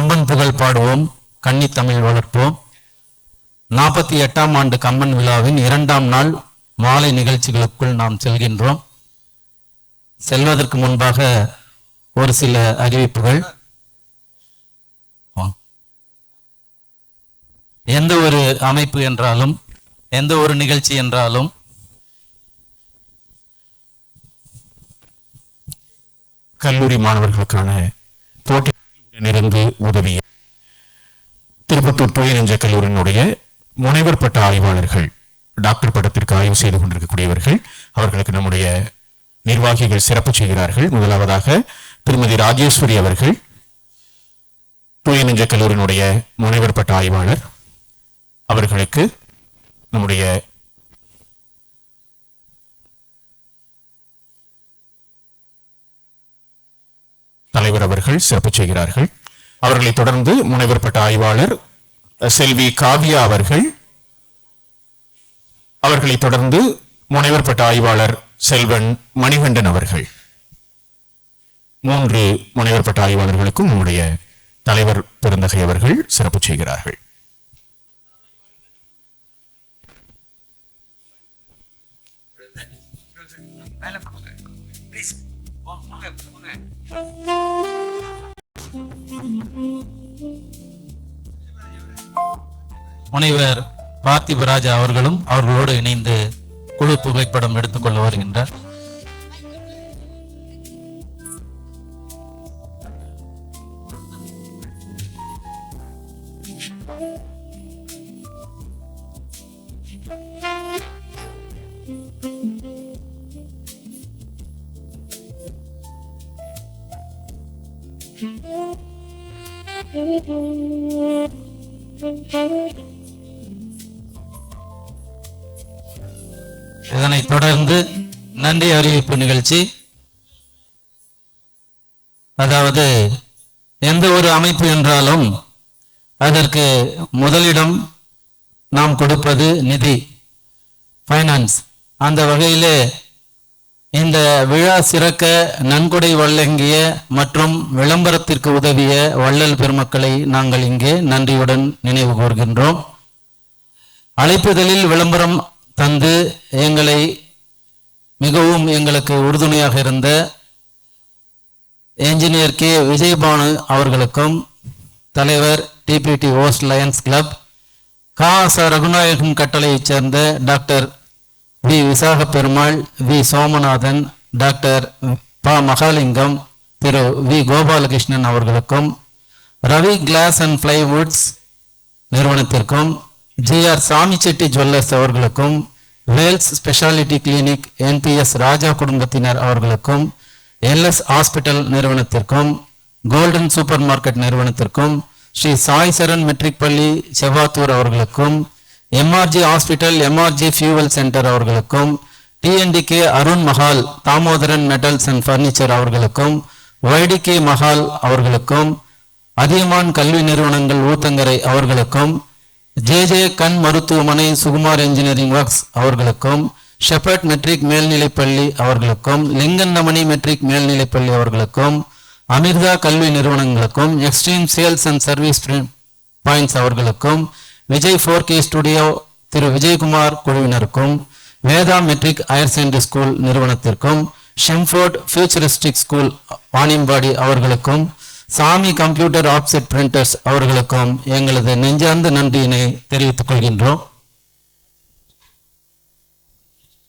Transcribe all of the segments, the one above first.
கம்பன் புகழ் பாடுவோம், கன்னி தமிழ் வளர்ப்போம். 48ஆம் ஆண்டு கம்பன் விழாவின் 2ஆம் நாள் மாலை நிகழ்ச்சிகளுக்குள் நாம் செல்கின்றோம். செல்வதற்கு முன்பாக ஒரு சில அறிவிப்புகள். எந்த ஒரு அமைப்பு என்றாலும், எந்த ஒரு நிகழ்ச்சி என்றாலும் கல்லூரி மாணவர்களுக்கான போட்டி உடனிருந்து உதவிய திருப்பத்தூர் தூய கல்லூரியினுடைய முனைவர் பட்ட ஆய்வாளர்கள், டாக்டர் பட்டத்திற்கு ஆய்வு செய்து கொண்டிருக்கக்கூடியவர்கள், அவர்களுக்கு நம்முடைய நிர்வாகிகள் சிறப்பு செய்கிறார்கள். முதலாவதாக திருமதி ராஜேஸ்வரி அவர்கள், தூய கல்லூரியினுடைய முனைவர் பட்ட ஆய்வாளர், அவர்களுக்கு நம்முடைய தலைவர் அவர்கள் சிறப்பு செய்கிறார்கள். அவர்களை தொடர்ந்து முனைவர் பட்ட ஆய்வாளர் செல்வி காவியா அவர்கள், அவர்களை தொடர்ந்து முனைவர் பட்ட ஆய்வாளர் செல்வன் மணிகண்டன் அவர்கள். 3 முனைவர் பட்ட ஆய்வாளர்களுக்கும் நம்முடைய தலைவர் பெருந்தகை அவர்கள் சிறப்பு செய்கிறார்கள். முனைவர் பார்த்திபராஜா அவர்களும் அவர்களோடு இணைந்து குழு புகைப்படம் எடுத்துக்கொள்ள வருகின்றார். இதனைத் தொடர்ந்து நன்றி அறிவிப்பு நிகழ்ச்சி. அதாவது எந்த ஒரு அமைப்பு என்றாலும் அதற்கு முதலிடம் நாம் கொடுப்பது நிதி, ஃபைனான்ஸ். அந்த வகையிலே இந்த விழா சிறக்க நன்கொடை வழங்கிய மற்றும் விளம்பரத்திற்கு உதவிய வள்ளல் பெருமக்களை நாங்கள் இங்கே நன்றியுடன் நினைவு கூர்கின்றோம். அழைப்புதலில் விளம்பரம் தந்து மிகவும் எங்களுக்கு உறுதுணையாக இருந்த என்ஜினியர் கே விஜயபானு அவர்களுக்கும், தலைவர் டிபிடி ஓஸ்ட் லயன்ஸ் கிளப், காச ரகுநாயகன் கட்டளையைச் சேர்ந்த doctor V Visaka Perumal, we Somanathan, doctor ப மகாலிங்கம், திரு வி கோபாலகிருஷ்ணன் அவர்களுக்கும், ரவி கிளாஸ் அண்ட் பிளைவுட்ஸ் நிறுவனத்திற்கும், ஜிஆர் சாமிச்செட்டி ஜுவல்லர்ஸ் அவர்களுக்கும், Vels speciality clinic NPS Raja குடும்பத்தினர் அவர்களுக்கும், எல்எஸ் ஹாஸ்பிட்டல் நிறுவனத்திற்கும், கோல்டன் சூப்பர் மார்க்கெட் நிறுவனத்திற்கும், ஸ்ரீ சாய் சரண் மெட்ரிக் பள்ளி செவ்வாத்தூர் அவர்களுக்கும், MRG hospital MRG fuel centre அவர்களுக்கும், TNDK Arun Mahal Damodaran metals and furniture அவர்களுக்கும், ஒய்டிகே மஹால் அவர்களுக்கும், அதியமான் கல்வி நிறுவனங்கள் ஊத்தங்கரை அவர்களுக்கும், ஜே கண் மருத்துவமனை சுகுமார் இன்ஜினியரிங் ஒர்க்ஸ் அவர்களுக்கும், ஷெப்பர்ட் மெட்ரிக் மேல்நிலைப்பள்ளி அவர்களுக்கும், லிங்கன்னமணி மெட்ரிக் மேல்நிலைப்பள்ளி அவர்களுக்கும், அமிர்தா கல்வி நிறுவனங்களுக்கும், extreme sales and service points அவர்களுக்கும், விஜய் 4K ஸ்டுடியோ திரு விஜயகுமார் குழுவினருக்கும், Veda matric higher secondary school நிறுவனத்திற்கும், ஷெம்ஃபோர்ட் ஃபியூச்சரிஸ்டிக் ஸ்கூல் வாணியம்பாடி அவர்களுக்கும், சாமி கம்ப்யூட்டர் ஆப்செட் பிரிண்டர்ஸ் அவர்களுக்கும் எங்களது நெஞ்சார்ந்த நன்றியினை தெரிவித்துக் கொள்கின்றோம்.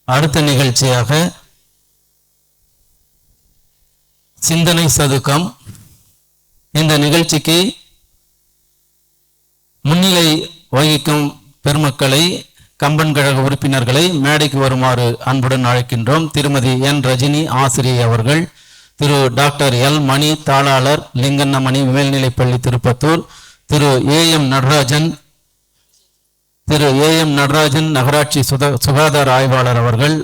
அடுத்த நிகழ்ச்சியாக சிந்தனை சதுக்கம். இந்த நிகழ்ச்சிக்கு முன்னிலை வகிக்கும் பெருமக்களை, கம்பன் கழக உறுப்பினர்களை மேடைக்கு வருமாறு அன்புடன் அழைக்கின்றோம். திருமதி என் ரஜினி ஆசிரியை அவர்கள், திரு டாக்டர் எல் மணி தாளாளர் லிங்கன்னமணி மேல்நிலைப்பள்ளி திருப்பத்தூர், திரு ஏஎம் நடராஜன் நகராட்சி சுகாதார ஆய்வாளர் அவர்கள்,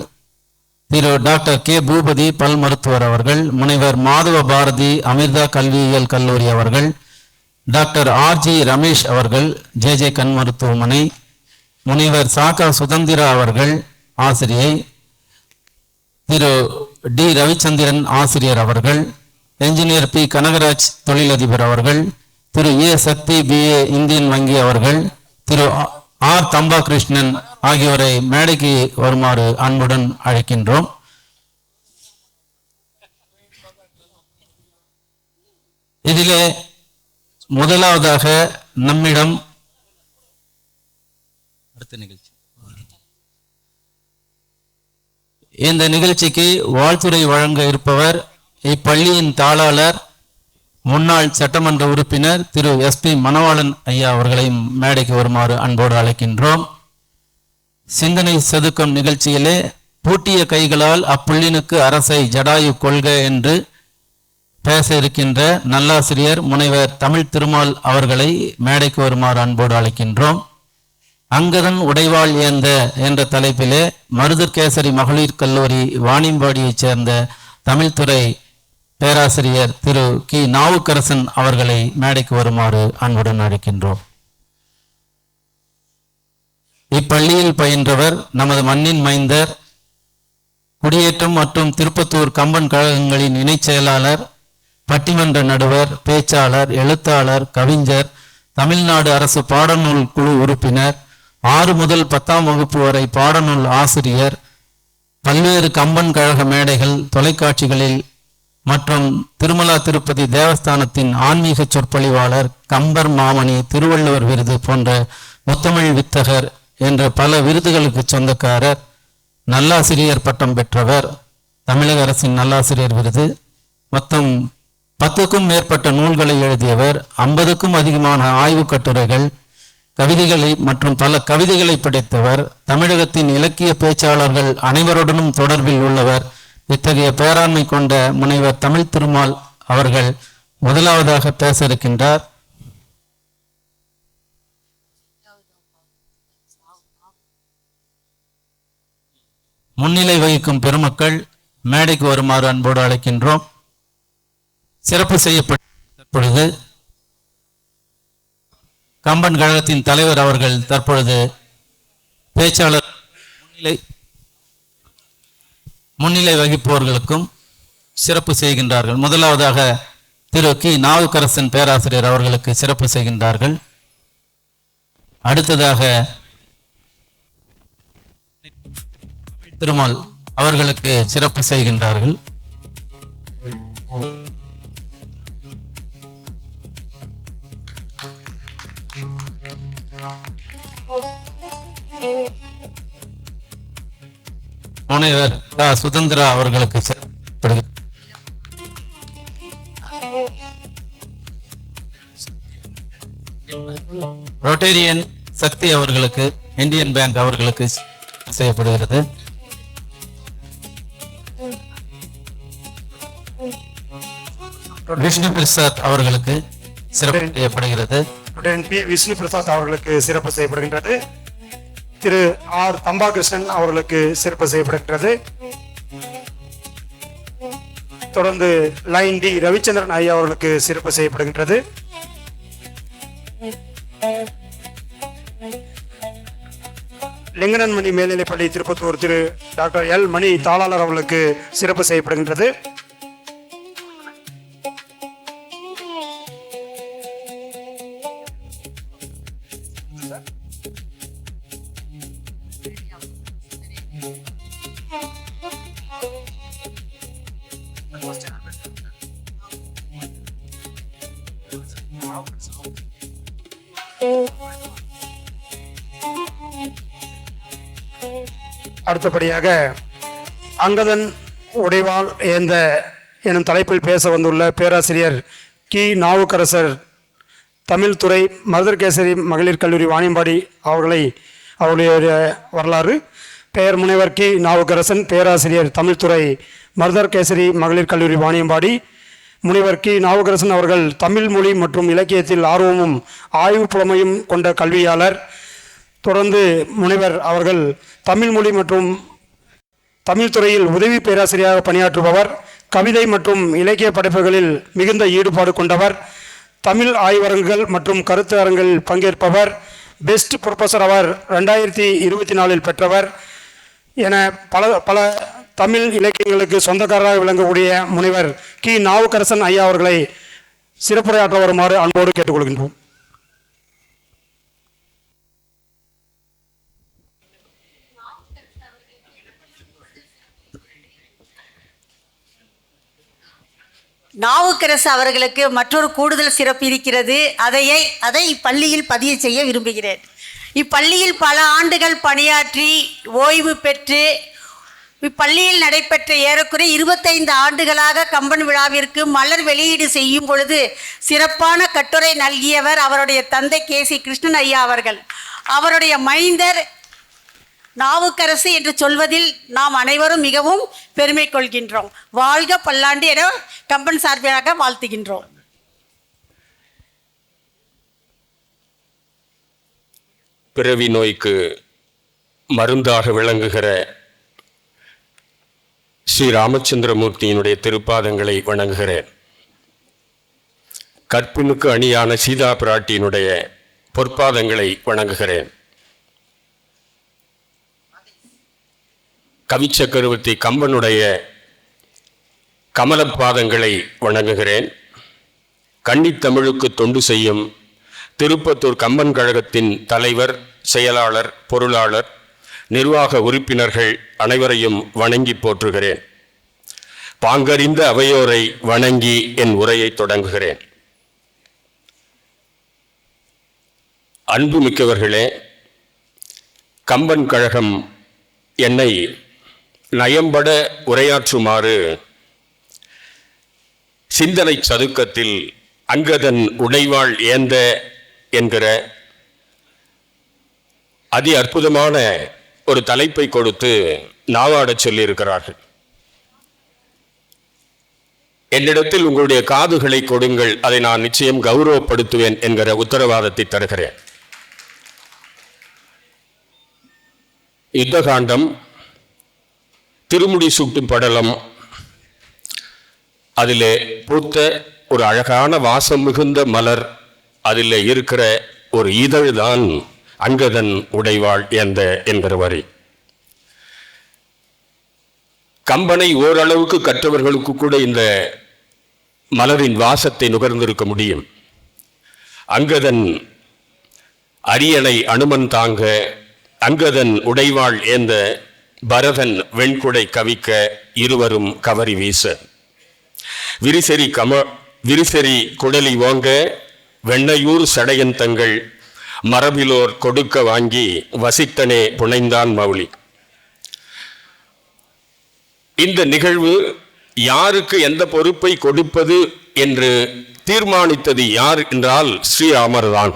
திரு டாக்டர் கே பூபதி பல் மருத்துவர் அவர்கள், முனைவர் மாதவ பாரதி அமிர்தா கல்வியியல் கல்லூரி அவர்கள், டாக்டர் ஆர்ஜி ரமேஷ் அவர்கள் ஜே கண் மருத்துவமனை, முனைவர் சாகா சுதந்திரா அவர்கள் ஆசிரியை, திரு டி ரவிச்சந்திரன் ஆசிரியர் அவர்கள், என்ஜினியர் பி கனகராஜ் தொழிலதிபர் அவர்கள், திரு ஏ சக்தி BA இந்தியன் வங்கி அவர்கள், திரு ஆர் தம்பா கிருஷ்ணன் ஆகியோரை மேடைக்கு வருமாறு அன்புடன் அழைக்கின்றோம். இதிலே முதலாவதாக நம்மிடம் இந்த நிகழ்ச்சிக்கு வாழ்த்துரை வழங்க இருப்பவர் இப்பள்ளியின் தாளாளர், முன்னாள் சட்டமன்ற உறுப்பினர் திரு SP மணவாளன் ஐயா அவர்களையும் மேடைக்கு வருமாறு அன்போடு அழைக்கின்றோம். சிந்தனை செதுக்கும் நிகழ்ச்சியிலே பூட்டிய கைகளால் அப்புள்ளினுக்கு அரசை ஜடாயு கொள்க என்று பேச இருக்கின்ற நல்லாசிரியர் முனைவர் தமிழ் திருமால் அவர்களை மேடைக்கு வருமாறு அன்போடு அழைக்கின்றோம். அங்கதன் உடைவாள் ஏந்த என்ற தலைப்பிலே மருதர்கேசரி மகளிர் கல்லூரி வாணியம்பாடியைச் சேர்ந்த தமிழ்துறை பேராசிரியர் திரு கி நாவுக்கரசன் அவர்களை மேடைக்கு வருமாறு அன்புடன் அழைக்கின்றோம். இப்பள்ளியில் பயின்றவர் நமது மண்ணின் மைந்தர், குடியேற்றம் மற்றும் திருப்பத்தூர் கம்பன் கழகங்களின் இணைச் செயலாளர், பட்டிமன்ற நடுவர், பேச்சாளர், எழுத்தாளர், கவிஞர், தமிழ்நாடு அரசு பாடநூல் குழு உறுப்பினர், 6 முதல் 10ஆம் வகுப்பு வரை பாடநூல் ஆசிரியர், பல்வேறு கம்பன் கழக மேடைகள், தொலைக்காட்சிகளில் மற்றும் திருமலா திருப்பதி தேவஸ்தானத்தின் ஆன்மீக சொற்பொழிவாளர், கம்பர் மாமணி, திருவள்ளுவர் விருது போன்ற முத்தமிழ் வித்தகர் என்ற பல விருதுகளுக்கு சொந்தக்காரர், நல்லாசிரியர் பட்டம் பெற்றவர், தமிழக அரசின் நல்லாசிரியர் விருது, மொத்தம் 10க்கும் மேற்பட்ட நூல்களை எழுதியவர், 50க்கும் அதிகமான ஆய்வு கட்டுரைகள், கவிதைகளை மற்றும் பல கவிதைகளை படைத்தவர், தமிழகத்தின் இலக்கிய பேச்சாளர்கள் அனைவருடனும் தொடர்பில் உள்ளவர். இத்தகைய பேராண்மை கொண்ட முனைவர் தமிழ் திருமால் அவர்கள் முதலாவதாக பேச இருக்கின்றார். முன்னிலை வகிக்கும் பெருமக்கள் மேடைக்கு வருமாறு அன்போடு அழைக்கின்றோம். சிறப்பு செய்யப்பட்ட தற்பொழுது கம்பன் கழகத்தின் தலைவர் அவர்கள் தற்பொழுது பேச்சாளர் முன்னிலை வகிப்பவர்களுக்கும் சிறப்பு செய்கின்றார்கள். முதலாவதாக திரு கி நாவுக்கரசன் பேராசிரியர் அவர்களுக்கு சிறப்பு செய்கின்றார்கள். அடுத்ததாக திருமால் அவர்களுக்கு சிறப்பு செய்கின்றார்கள். முனைவர் சுதந்திரா அவர்களுக்கு ரோட்டேரியன் சக்தி அவர்களுக்கு, இந்தியன் பேங்க் அவர்களுக்கு செய்யப்படுகிறது. விஷ்ணு பிரசாத் அவர்களுக்கு சிறப்பு செய்யப்படுகிறது. விஷ்ணு பிரசாத் அவர்களுக்கு சிறப்பு செய்யப்படுகின்றது. திரு ஆர் தம்பா கிருஷ்ணன் அவர்களுக்கு சிறப்பு செய்யப்படுகின்றது. தொடர்ந்து லைன் டி ரவிச்சந்திரன் ஐயா அவர்களுக்கு சிறப்பு செய்யப்படுகின்றது. லிங்கனன்மணி மேல்நிலைப்பள்ளி திருப்பத்தூர் திரு டாக்டர் எல் மணி தாளாளர் அவர்களுக்கு சிறப்பு செய்யப்படுகின்றது. அடுத்தபடியாக அங்கதன் உடைவாள் ஏந்த எனும் தலைப்பில் பேச வந்துள்ள பேராசிரியர் கி நாவுக்கரசர், தமிழ்துறை மருதர்கேசரி மகளிர் கல்லூரி வாணியம்பாடி அவர்களுடைய வரலாறு. பெயர் முனைவர் கி நாவுக்கரசன், பேராசிரியர், தமிழ்துறை மருதர்கேசரி மகளிர் கல்லூரி வாணியம்பாடி. முனைவர் கி நாவுக்கரசன் அவர்கள் தமிழ் மொழி மற்றும் இலக்கியத்தில் ஆர்வமும் ஆய்வு புலமையும் கொண்ட கல்வியாளர். தொடர்ந்து முனைவர் அவர்கள் தமிழ் மொழி மற்றும் தமிழ் துறையில் உதவி பேராசிரியராக பணியாற்றுபவர். கவிதை மற்றும் இலக்கிய படைப்புகளில் மிகுந்த ஈடுபாடு கொண்டவர். தமிழ் ஆய்வரங்குகள் மற்றும் கருத்து அரங்கில் பங்கேற்பவர். பெஸ்ட் ப்ரொஃபஸர் அவர் 2024 பெற்றவர் என பல தமிழ் இலக்கியங்களுக்கு சொந்தக்காரராக விளங்கக்கூடிய முனைவர் கி நாவுக்கரசன் ஐயா அவர்களை சிறப்புரையாற்ற வருமாறு அன்போடு கேட்டுக்கொள்கின்றோம். நாவுக்கரசு அவர்களுக்கு மற்றொரு கூடுதல் சிறப்பு இருக்கிறது. அதை இப்பள்ளியில் பதிவு செய்ய விரும்புகிறேன். இப்பள்ளியில் பல ஆண்டுகள் பணியாற்றி ஓய்வு பெற்று இப்பள்ளியில் நடைபெற்ற ஏறக்குறைய 25 ஆண்டுகளாக கம்பன் விழாவிற்கு மலர் வெளியீடு செய்யும் பொழுது சிறப்பான கட்டுரை நல்கியவர் அவருடைய தந்தை கேசி கிருஷ்ணன் ஐயா அவர்கள். அவருடைய மைந்தர் நாவுக்கரசு என்று சொல்வதில் நாம் அனைவரும் மிகவும் பெருமை கொள்கின்றோம். வாழ்க பல்லாண்டு என கம்பன் சார்பாக வாழ்த்துகின்றோம். பிறவி நோய்க்கு மருந்தாக விளங்குகிற ஸ்ரீ ராமச்சந்திரமூர்த்தியினுடைய திருப்பாதங்களை வணங்குகிறேன். கற்பினுக்கு அணியான சீதா பிராட்டியினுடைய பொற்பாதங்களை வணங்குகிறேன். கவிச்சக்கரவர்த்தி கம்பனுடைய கமலப்பாதங்களை வணங்குகிறேன். கன்னித்தமிழுக்கு தொண்டு செய்யும் திருப்பத்தூர் கம்பன் கழகத்தின் தலைவர், செயலாளர், பொருளாளர், நிர்வாக உறுப்பினர்கள் அனைவரையும் வணங்கி போற்றுகிறேன். பாங்கறிந்த அவையோரை வணங்கி என் உரையை தொடங்குகிறேன். அன்புமிக்கவர்களே, கம்பன் கழகம் என்னை நயம்பட உரையாற்றுமாறு சிந்தனை சதுக்கத்தில் அங்கதன் உடைவாள் ஏந்த என்கிற அதி அற்புதமான ஒரு தலைப்பை கொடுத்து நாவாடச் சொல்லியிருக்கிறார்கள். என்னிடத்தில் உங்களுடைய காதுகளை கொடுங்கள், அதை நான் நிச்சயம் கௌரவப்படுத்துவேன் என்கிற உத்தரவாதத்தை தருகிறேன். யுத்தகாண்டம், திருமுடி சூட்டும் படலம், அதிலே பூத்த ஒரு அழகான வாசம் மிகுந்த மலர், அதில் இருக்கிற ஒரு இதழ்தான் அங்கதன் உடைவாள் என்கிற வரி. கம்பனை ஓரளவுக்கு கற்றவர்களுக்கு கூட இந்த மலரின் வாசத்தை நுகர்ந்திருக்க முடியும். அங்கதன் அரியணை அனுமன் தாங்க, அங்கதன் உடைவாள் ஏந்த, பரதன் வெண்குடை கவிக்க, இருவரும் கவரி வீச, விரிசெறி குடலி ஓங்க, வெண்ணையூர் சடையன் தங்கள் மரபிலோர் கொடுக்க வாங்கி வசித்தனே புனைந்தான் மௌலி. இந்த நிகழ்வு யாருக்கு எந்த பொறுப்பை கொடுப்பது என்று தீர்மானித்தது யார் என்றால் ஸ்ரீராமர்தான்.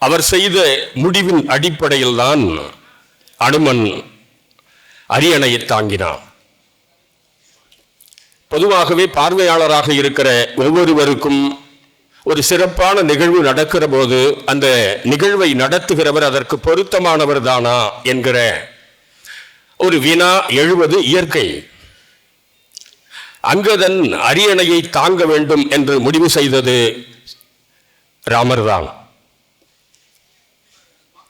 அவர் செய்த முடிவின் அடிப்படையில் தான் அனுமன் அரியணையை தாங்கினான். பொதுவாகவே பார்வையாளராக இருக்கிற ஒவ்வொருவருக்கும் ஒரு சிறப்பான நிகழ்வு நடக்கிற போது அந்த நிகழ்வை நடத்துகிறவர் அதற்கு பொருத்தமானவர் தானா என்கிற ஒரு வினா எழுவது இயற்கை. அங்கதன் அரியணையை தாங்க வேண்டும் என்று முடிவு செய்தது ராமர்தான்.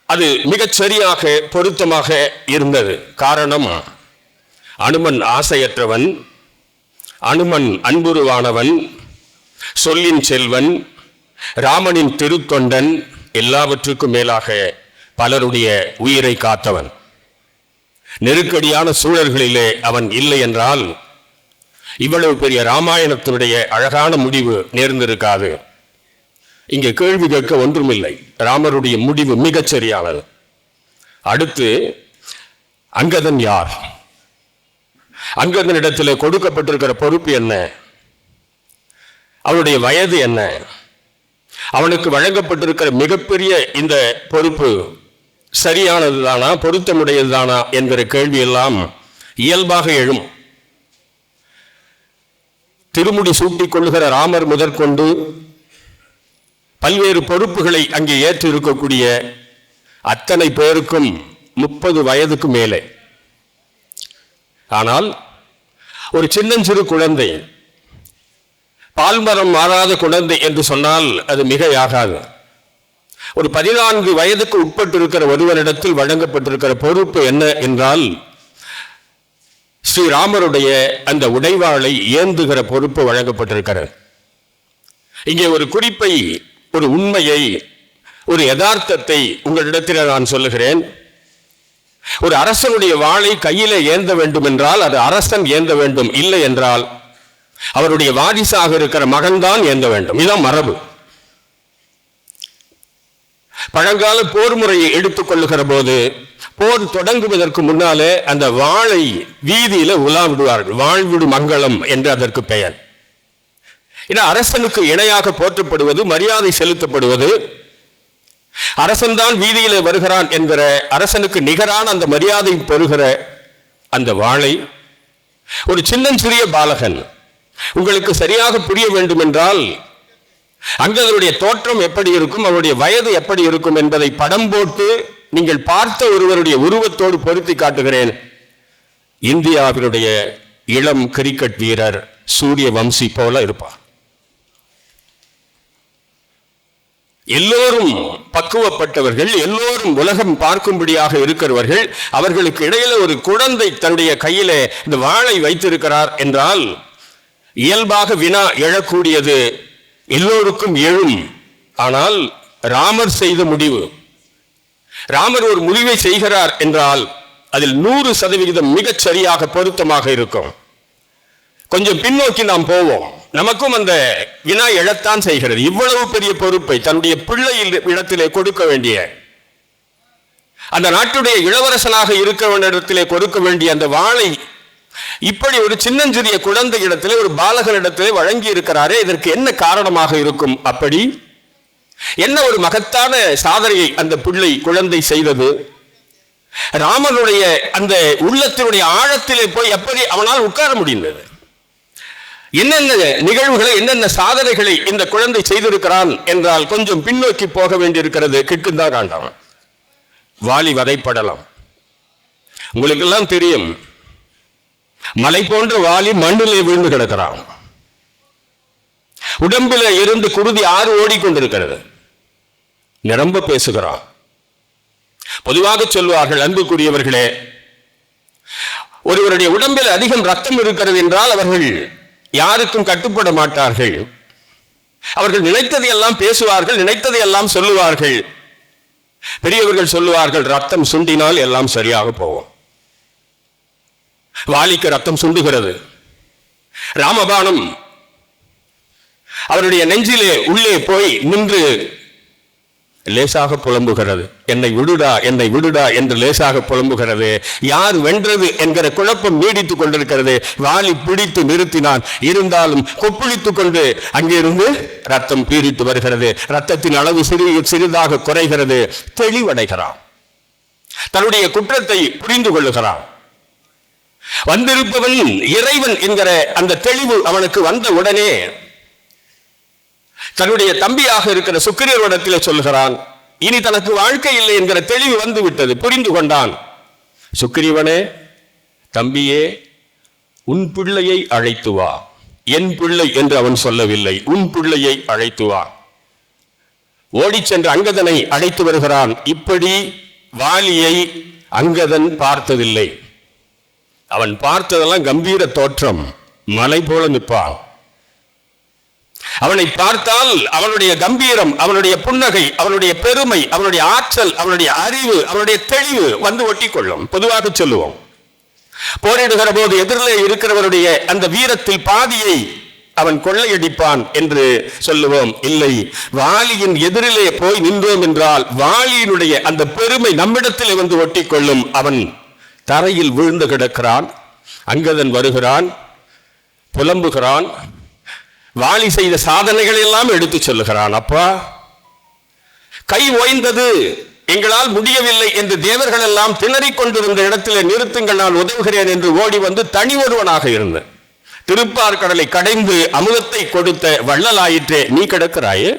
அது மிகச் சரியாக பொருத்தமாக இருந்தது. காரணம், அனுமன் ஆசையற்றவன், அனுமன் அன்புருவானவன், சொல்லின் செல்வன், ராமனின் திருத்தொண்டன், எல்லாவற்றுக்கும் மேலாக பலருடைய உயிரை காத்தவன். நெருக்கடியான சூழல்களிலே அவன் இல்லை என்றால் இவ்வளவு பெரிய ராமாயணத்தினுடைய அழகான முடிவு நேர்ந்திருக்காது. இங்கே கேள்வி கேட்க ஒன்றுமில்லை. ராமருடைய முடிவு மிகச் சரியானது. அடுத்து, அங்கதன் யார்? அங்கதனிடத்தில் கொடுக்கப்பட்டிருக்கிற பொறுப்பு என்ன? அவனுடைய வயது என்ன? அவனுக்கு வழங்கப்பட்டிருக்கிற மிகப்பெரிய இந்த பொறுப்பு சரியானதுதானா, பொருத்தமுடையதுதானா என்கிற கேள்வி எல்லாம் இயல்பாக எழும். திருமுடி சூட்டிக் கொள்ளுகிற ராமர் முதற்கொண்டு பல்வேறு பொறுப்புகளை அங்கே ஏற்று இருக்கக்கூடிய அத்தனை பேருக்கும் 30 வயதுக்கு மேலே. ஆனால் ஒரு சின்னஞ்சிறு குழந்தை, பால்மரம் மாறாத குழந்தை என்று சொன்னால் அது மிகையாகாது. ஒரு 14 வயதுக்கு உட்பட்டிருக்கிற ஒருவரிடத்தில் வழங்கப்பட்டிருக்கிற பொறுப்பு என்ன என்றால் ஸ்ரீராமருடைய அந்த உடைவாளை ஏந்துகிற பொறுப்பு வழங்கப்பட்டிருக்கிறது. இங்கே ஒரு குறிப்பை, ஒரு உண்மையை, ஒரு யதார்த்தத்தை உங்களிடத்தில் நான் சொல்லுகிறேன். ஒரு அரசனுடைய வாளை கையிலே ஏந்த வேண்டும் என்றால் அது அரசன் ஏந்த வேண்டும், இல்லை என்றால் அவருடைய வாரிசாக இருக்கிற மகன்தான் ஏந்த வேண்டும். இதுதான் மரபு. பழங்கால போர் முறையை எடுத்துக் கொள்ளுகிற போது போர் தொடங்குவதற்கு முன்னாலே அந்த வாளை வீதியில உலா விடுவார்கள். வாழ்விடு மங்களம் என்று அதற்கு பெயர். அரசனுக்கு இணையாக போற்றப்படுவது, மரியாதை செலுத்தப்படுவது, அரசன்தான் வீதியிலே வருகிறான் என்கிற அரசனுக்கு நிகரான அந்த மரியாதை பெறுகிற அந்த வாளை ஒரு சின்னஞ்சிறிய பாலகன், உங்களுக்கு சரியாக புரிய வேண்டும் என்றால் அங்கதனுடைய தோற்றம் எப்படி இருக்கும், அவருடைய வயது எப்படி இருக்கும் என்பதை படம் போட்டு நீங்கள் பார்த்த ஒருவருடைய உருவத்தோடு பொருத்தி காட்டுகிறேன். இந்தியாவினுடைய இளம் கிரிக்கெட் வீரர் சூரிய வம்சி போல இருப்பார். எல்லோரும் பக்குவப்பட்டவர்கள், எல்லோரும் உலகம் பார்க்கும்படியாக இருக்கிறவர்கள். அவர்களுக்கு இடையில ஒரு குழந்தை தன்னுடைய கையிலே இந்த வாளை வைத்திருக்கிறார் என்றால் இயல்பாக வினா எழக்கூடியது எல்லோருக்கும் எழும். ஆனால் ராமர் செய்த முடிவு, ராமர் ஒரு முடிவை செய்கிறார் என்றால் அதில் 100% மிகச் சரியாக பொருத்தமாக இருக்கும். கொஞ்சம் பின்னோக்கி நாம் போவோம், நமக்கும் அந்த வினா எழத்தான் செய்கிறது. இவ்வளவு பெரிய பொறுப்பை தன்னுடைய பிள்ளையில் இடத்திலே கொடுக்க வேண்டிய, அந்த நாட்டுடைய இளவரசனாக இருக்கிற இடத்திலே கொடுக்க வேண்டிய அந்த வாளை இப்படி ஒரு சின்னஞ்சிறிய குழந்தை இடத்திலே, ஒரு பாலகனிடத்திலே வழங்கி இருக்கிறாரே, இதற்கு என்ன காரணமாக இருக்கும்? அப்படி என்ன ஒரு மகத்தான சாதனையை அந்த பிள்ளை குழந்தை செய்தது? ராமனுடைய அந்த உள்ளத்தினுடைய ஆழத்திலே போய் எப்படி அவனால் உட்கார முடிந்தது? என்னென்ன நிகழ்வுகளை, என்னென்ன சாதனைகளை இந்த குழந்தை செய்திருக்கிறான் என்றால் கொஞ்சம் பின்னோக்கி போக வேண்டியிருக்கிறது. கிட்குந்தா காண்டம், வாலி வதைப்படலாம். உங்களுக்கு எல்லாம் தெரியும், மலை போன்ற வாலி மண்ணிலே விழுந்து கிடக்கிறான். உடம்பில இருந்து குருதி ஆறு ஓடிக்கொண்டிருக்கிறது. நிரம்ப பேசுகிறான். பொதுவாக சொல்வார்கள், அன்புக்குரியவர்களே, ஒருவருடைய உடம்பில் அதிகம் ரத்தம் இருக்கிறது என்றால் அவர்கள் யாருக்கும் கட்டுப்பட மாட்டார்கள். அவர்கள் நினைத்ததை எல்லாம் பேசுவார்கள், நினைத்ததை எல்லாம் சொல்லுவார்கள். பெரியவர்கள் சொல்லுவார்கள், ரத்தம் சுண்டினால் எல்லாம் சரியாக போகும். வாலிக்கு ரத்தம் சுண்டுகிறது. ராமபாணம் அவருடைய நெஞ்சிலே உள்ளே போய் நின்று லேசாக புலம்புகிறது. என்னை விடுடா, என்னை விடுடா என்று லேசாக புலம்புகிறது. யார் வென்றது என்கிற குழப்பம் நீடித்துக் கொண்டிருக்கிறது. வாலி பிடித்து நிறுத்தினான். இருந்தாலும் கொப்புளித்துக் கொண்டு அங்கிருந்து ரத்தம் பீரிட்டு வருகிறது. ரத்தத்தின் அளவு சிறிதாக குறைகிறது. தெளிவடைகிறான். தன்னுடைய குற்றத்தை புரிந்து கொள்ளுகிறான். வந்திருப்பவன் இறைவன் என்கிற அந்த தெளிவு அவனுக்கு வந்த உடனே தன்னுடைய தம்பியாக இருக்கிற சுக்கிரீவனிடத்திலே சொல்லுகிறான். இனி தனக்கு வாழ்க்கை இல்லை என்கிற தெளிவு வந்து விட்டது. புரிந்து கொண்டான். சுக்கிரீவனே, தம்பியே, உன் பிள்ளையை அழைத்து வா. என் பிள்ளை என்று அவன் சொல்லவில்லை, உன் பிள்ளையை அழைத்து வா. ஓடிச் சென்று அங்கதனை அழைத்து வருகிறான். இப்படி வாலியை அங்கதன் பார்த்ததில்லை. அவன் பார்த்ததெல்லாம் கம்பீர தோற்றம், மலை போல நிற்பான். அவனை பார்த்தால் அவனுடைய கம்பீரம், அவனுடைய புன்னகை, அவனுடைய பெருமை, அவனுடைய ஆற்றல், அவனுடைய அறிவு, அவனுடைய தெளிவு வந்து ஒட்டி கொள்ளும். பொதுவாக சொல்லுவோம், போரிடுகிற போது எதிரிலே இருக்கிறவருடைய அந்த வீரத்தில் பாதியை அவன் கொள்ளையடிப்பான் என்று சொல்லுவோம். இல்லை, வாலியின் எதிரிலே போய் நின்றோம் என்றால் வாலியினுடைய அந்த பெருமை நம்மிடத்திலே வந்து ஒட்டி கொள்ளும். அவன் தரையில் விழுந்து கிடக்கிறான். அங்கதன் வருகிறான், புலம்புகிறான். வாலி செய்த சாதனைகள் எல்லாம் எடுத்து சொல்லுகிறான். அப்பா, கை ஓய்ந்தது, எங்களால் முடியவில்லை என்று தேவர்கள் எல்லாம் திணறிக் கொண்டிருந்த இடத்திலே நிறுத்துங்கள், நான் உதவுகிறேன் என்று ஓடி வந்து தனி ஒருவனாக இருந்த திருப்பார்கடலை கடைந்து அமுதத்தை கொடுத்த வள்ளலாயிற்றே, நீ கிடக்கிறாயே,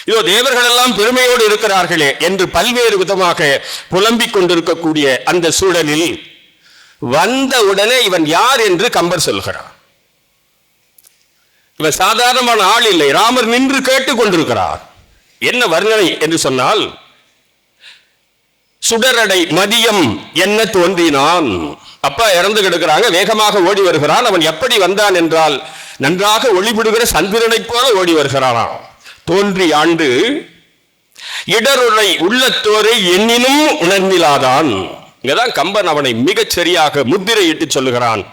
இதோ தேவர்கள் எல்லாம் பெருமையோடு இருக்கிறார்களே என்று பல்வேறு விதமாக புலம்பிக் கொண்டிருக்கக்கூடிய அந்த சூழலில் வந்த உடனே இவன் யார் என்று கம்பர் சொல்கிறார். இவன் சாதாரணமான ஆள் இல்லை. ராமர் நின்று கேட்டுக் கொண்டிருக்கிறார். என்ன வர்ணனை என்று சொன்னால், சுடரடை மதியம் என்ன தோன்றினான், அப்பா இறந்து கிடக்கிறாங்க, வேகமாக ஓடி வருகிறான். அவன் எப்படி வந்தான் என்றால் நன்றாக ஒளிவிடுகிற சந்திரனை போல ஓடி வருகிறானாம். தோன்றி ஆண்டு இடருரை உள்ளத்தோரை எண்ணினும் உணர்ந்திலாதான். இங்கதான் கம்பன் அவனை மிகச் சரியாக முத்திரையிட்டு சொல்லுகிறான்.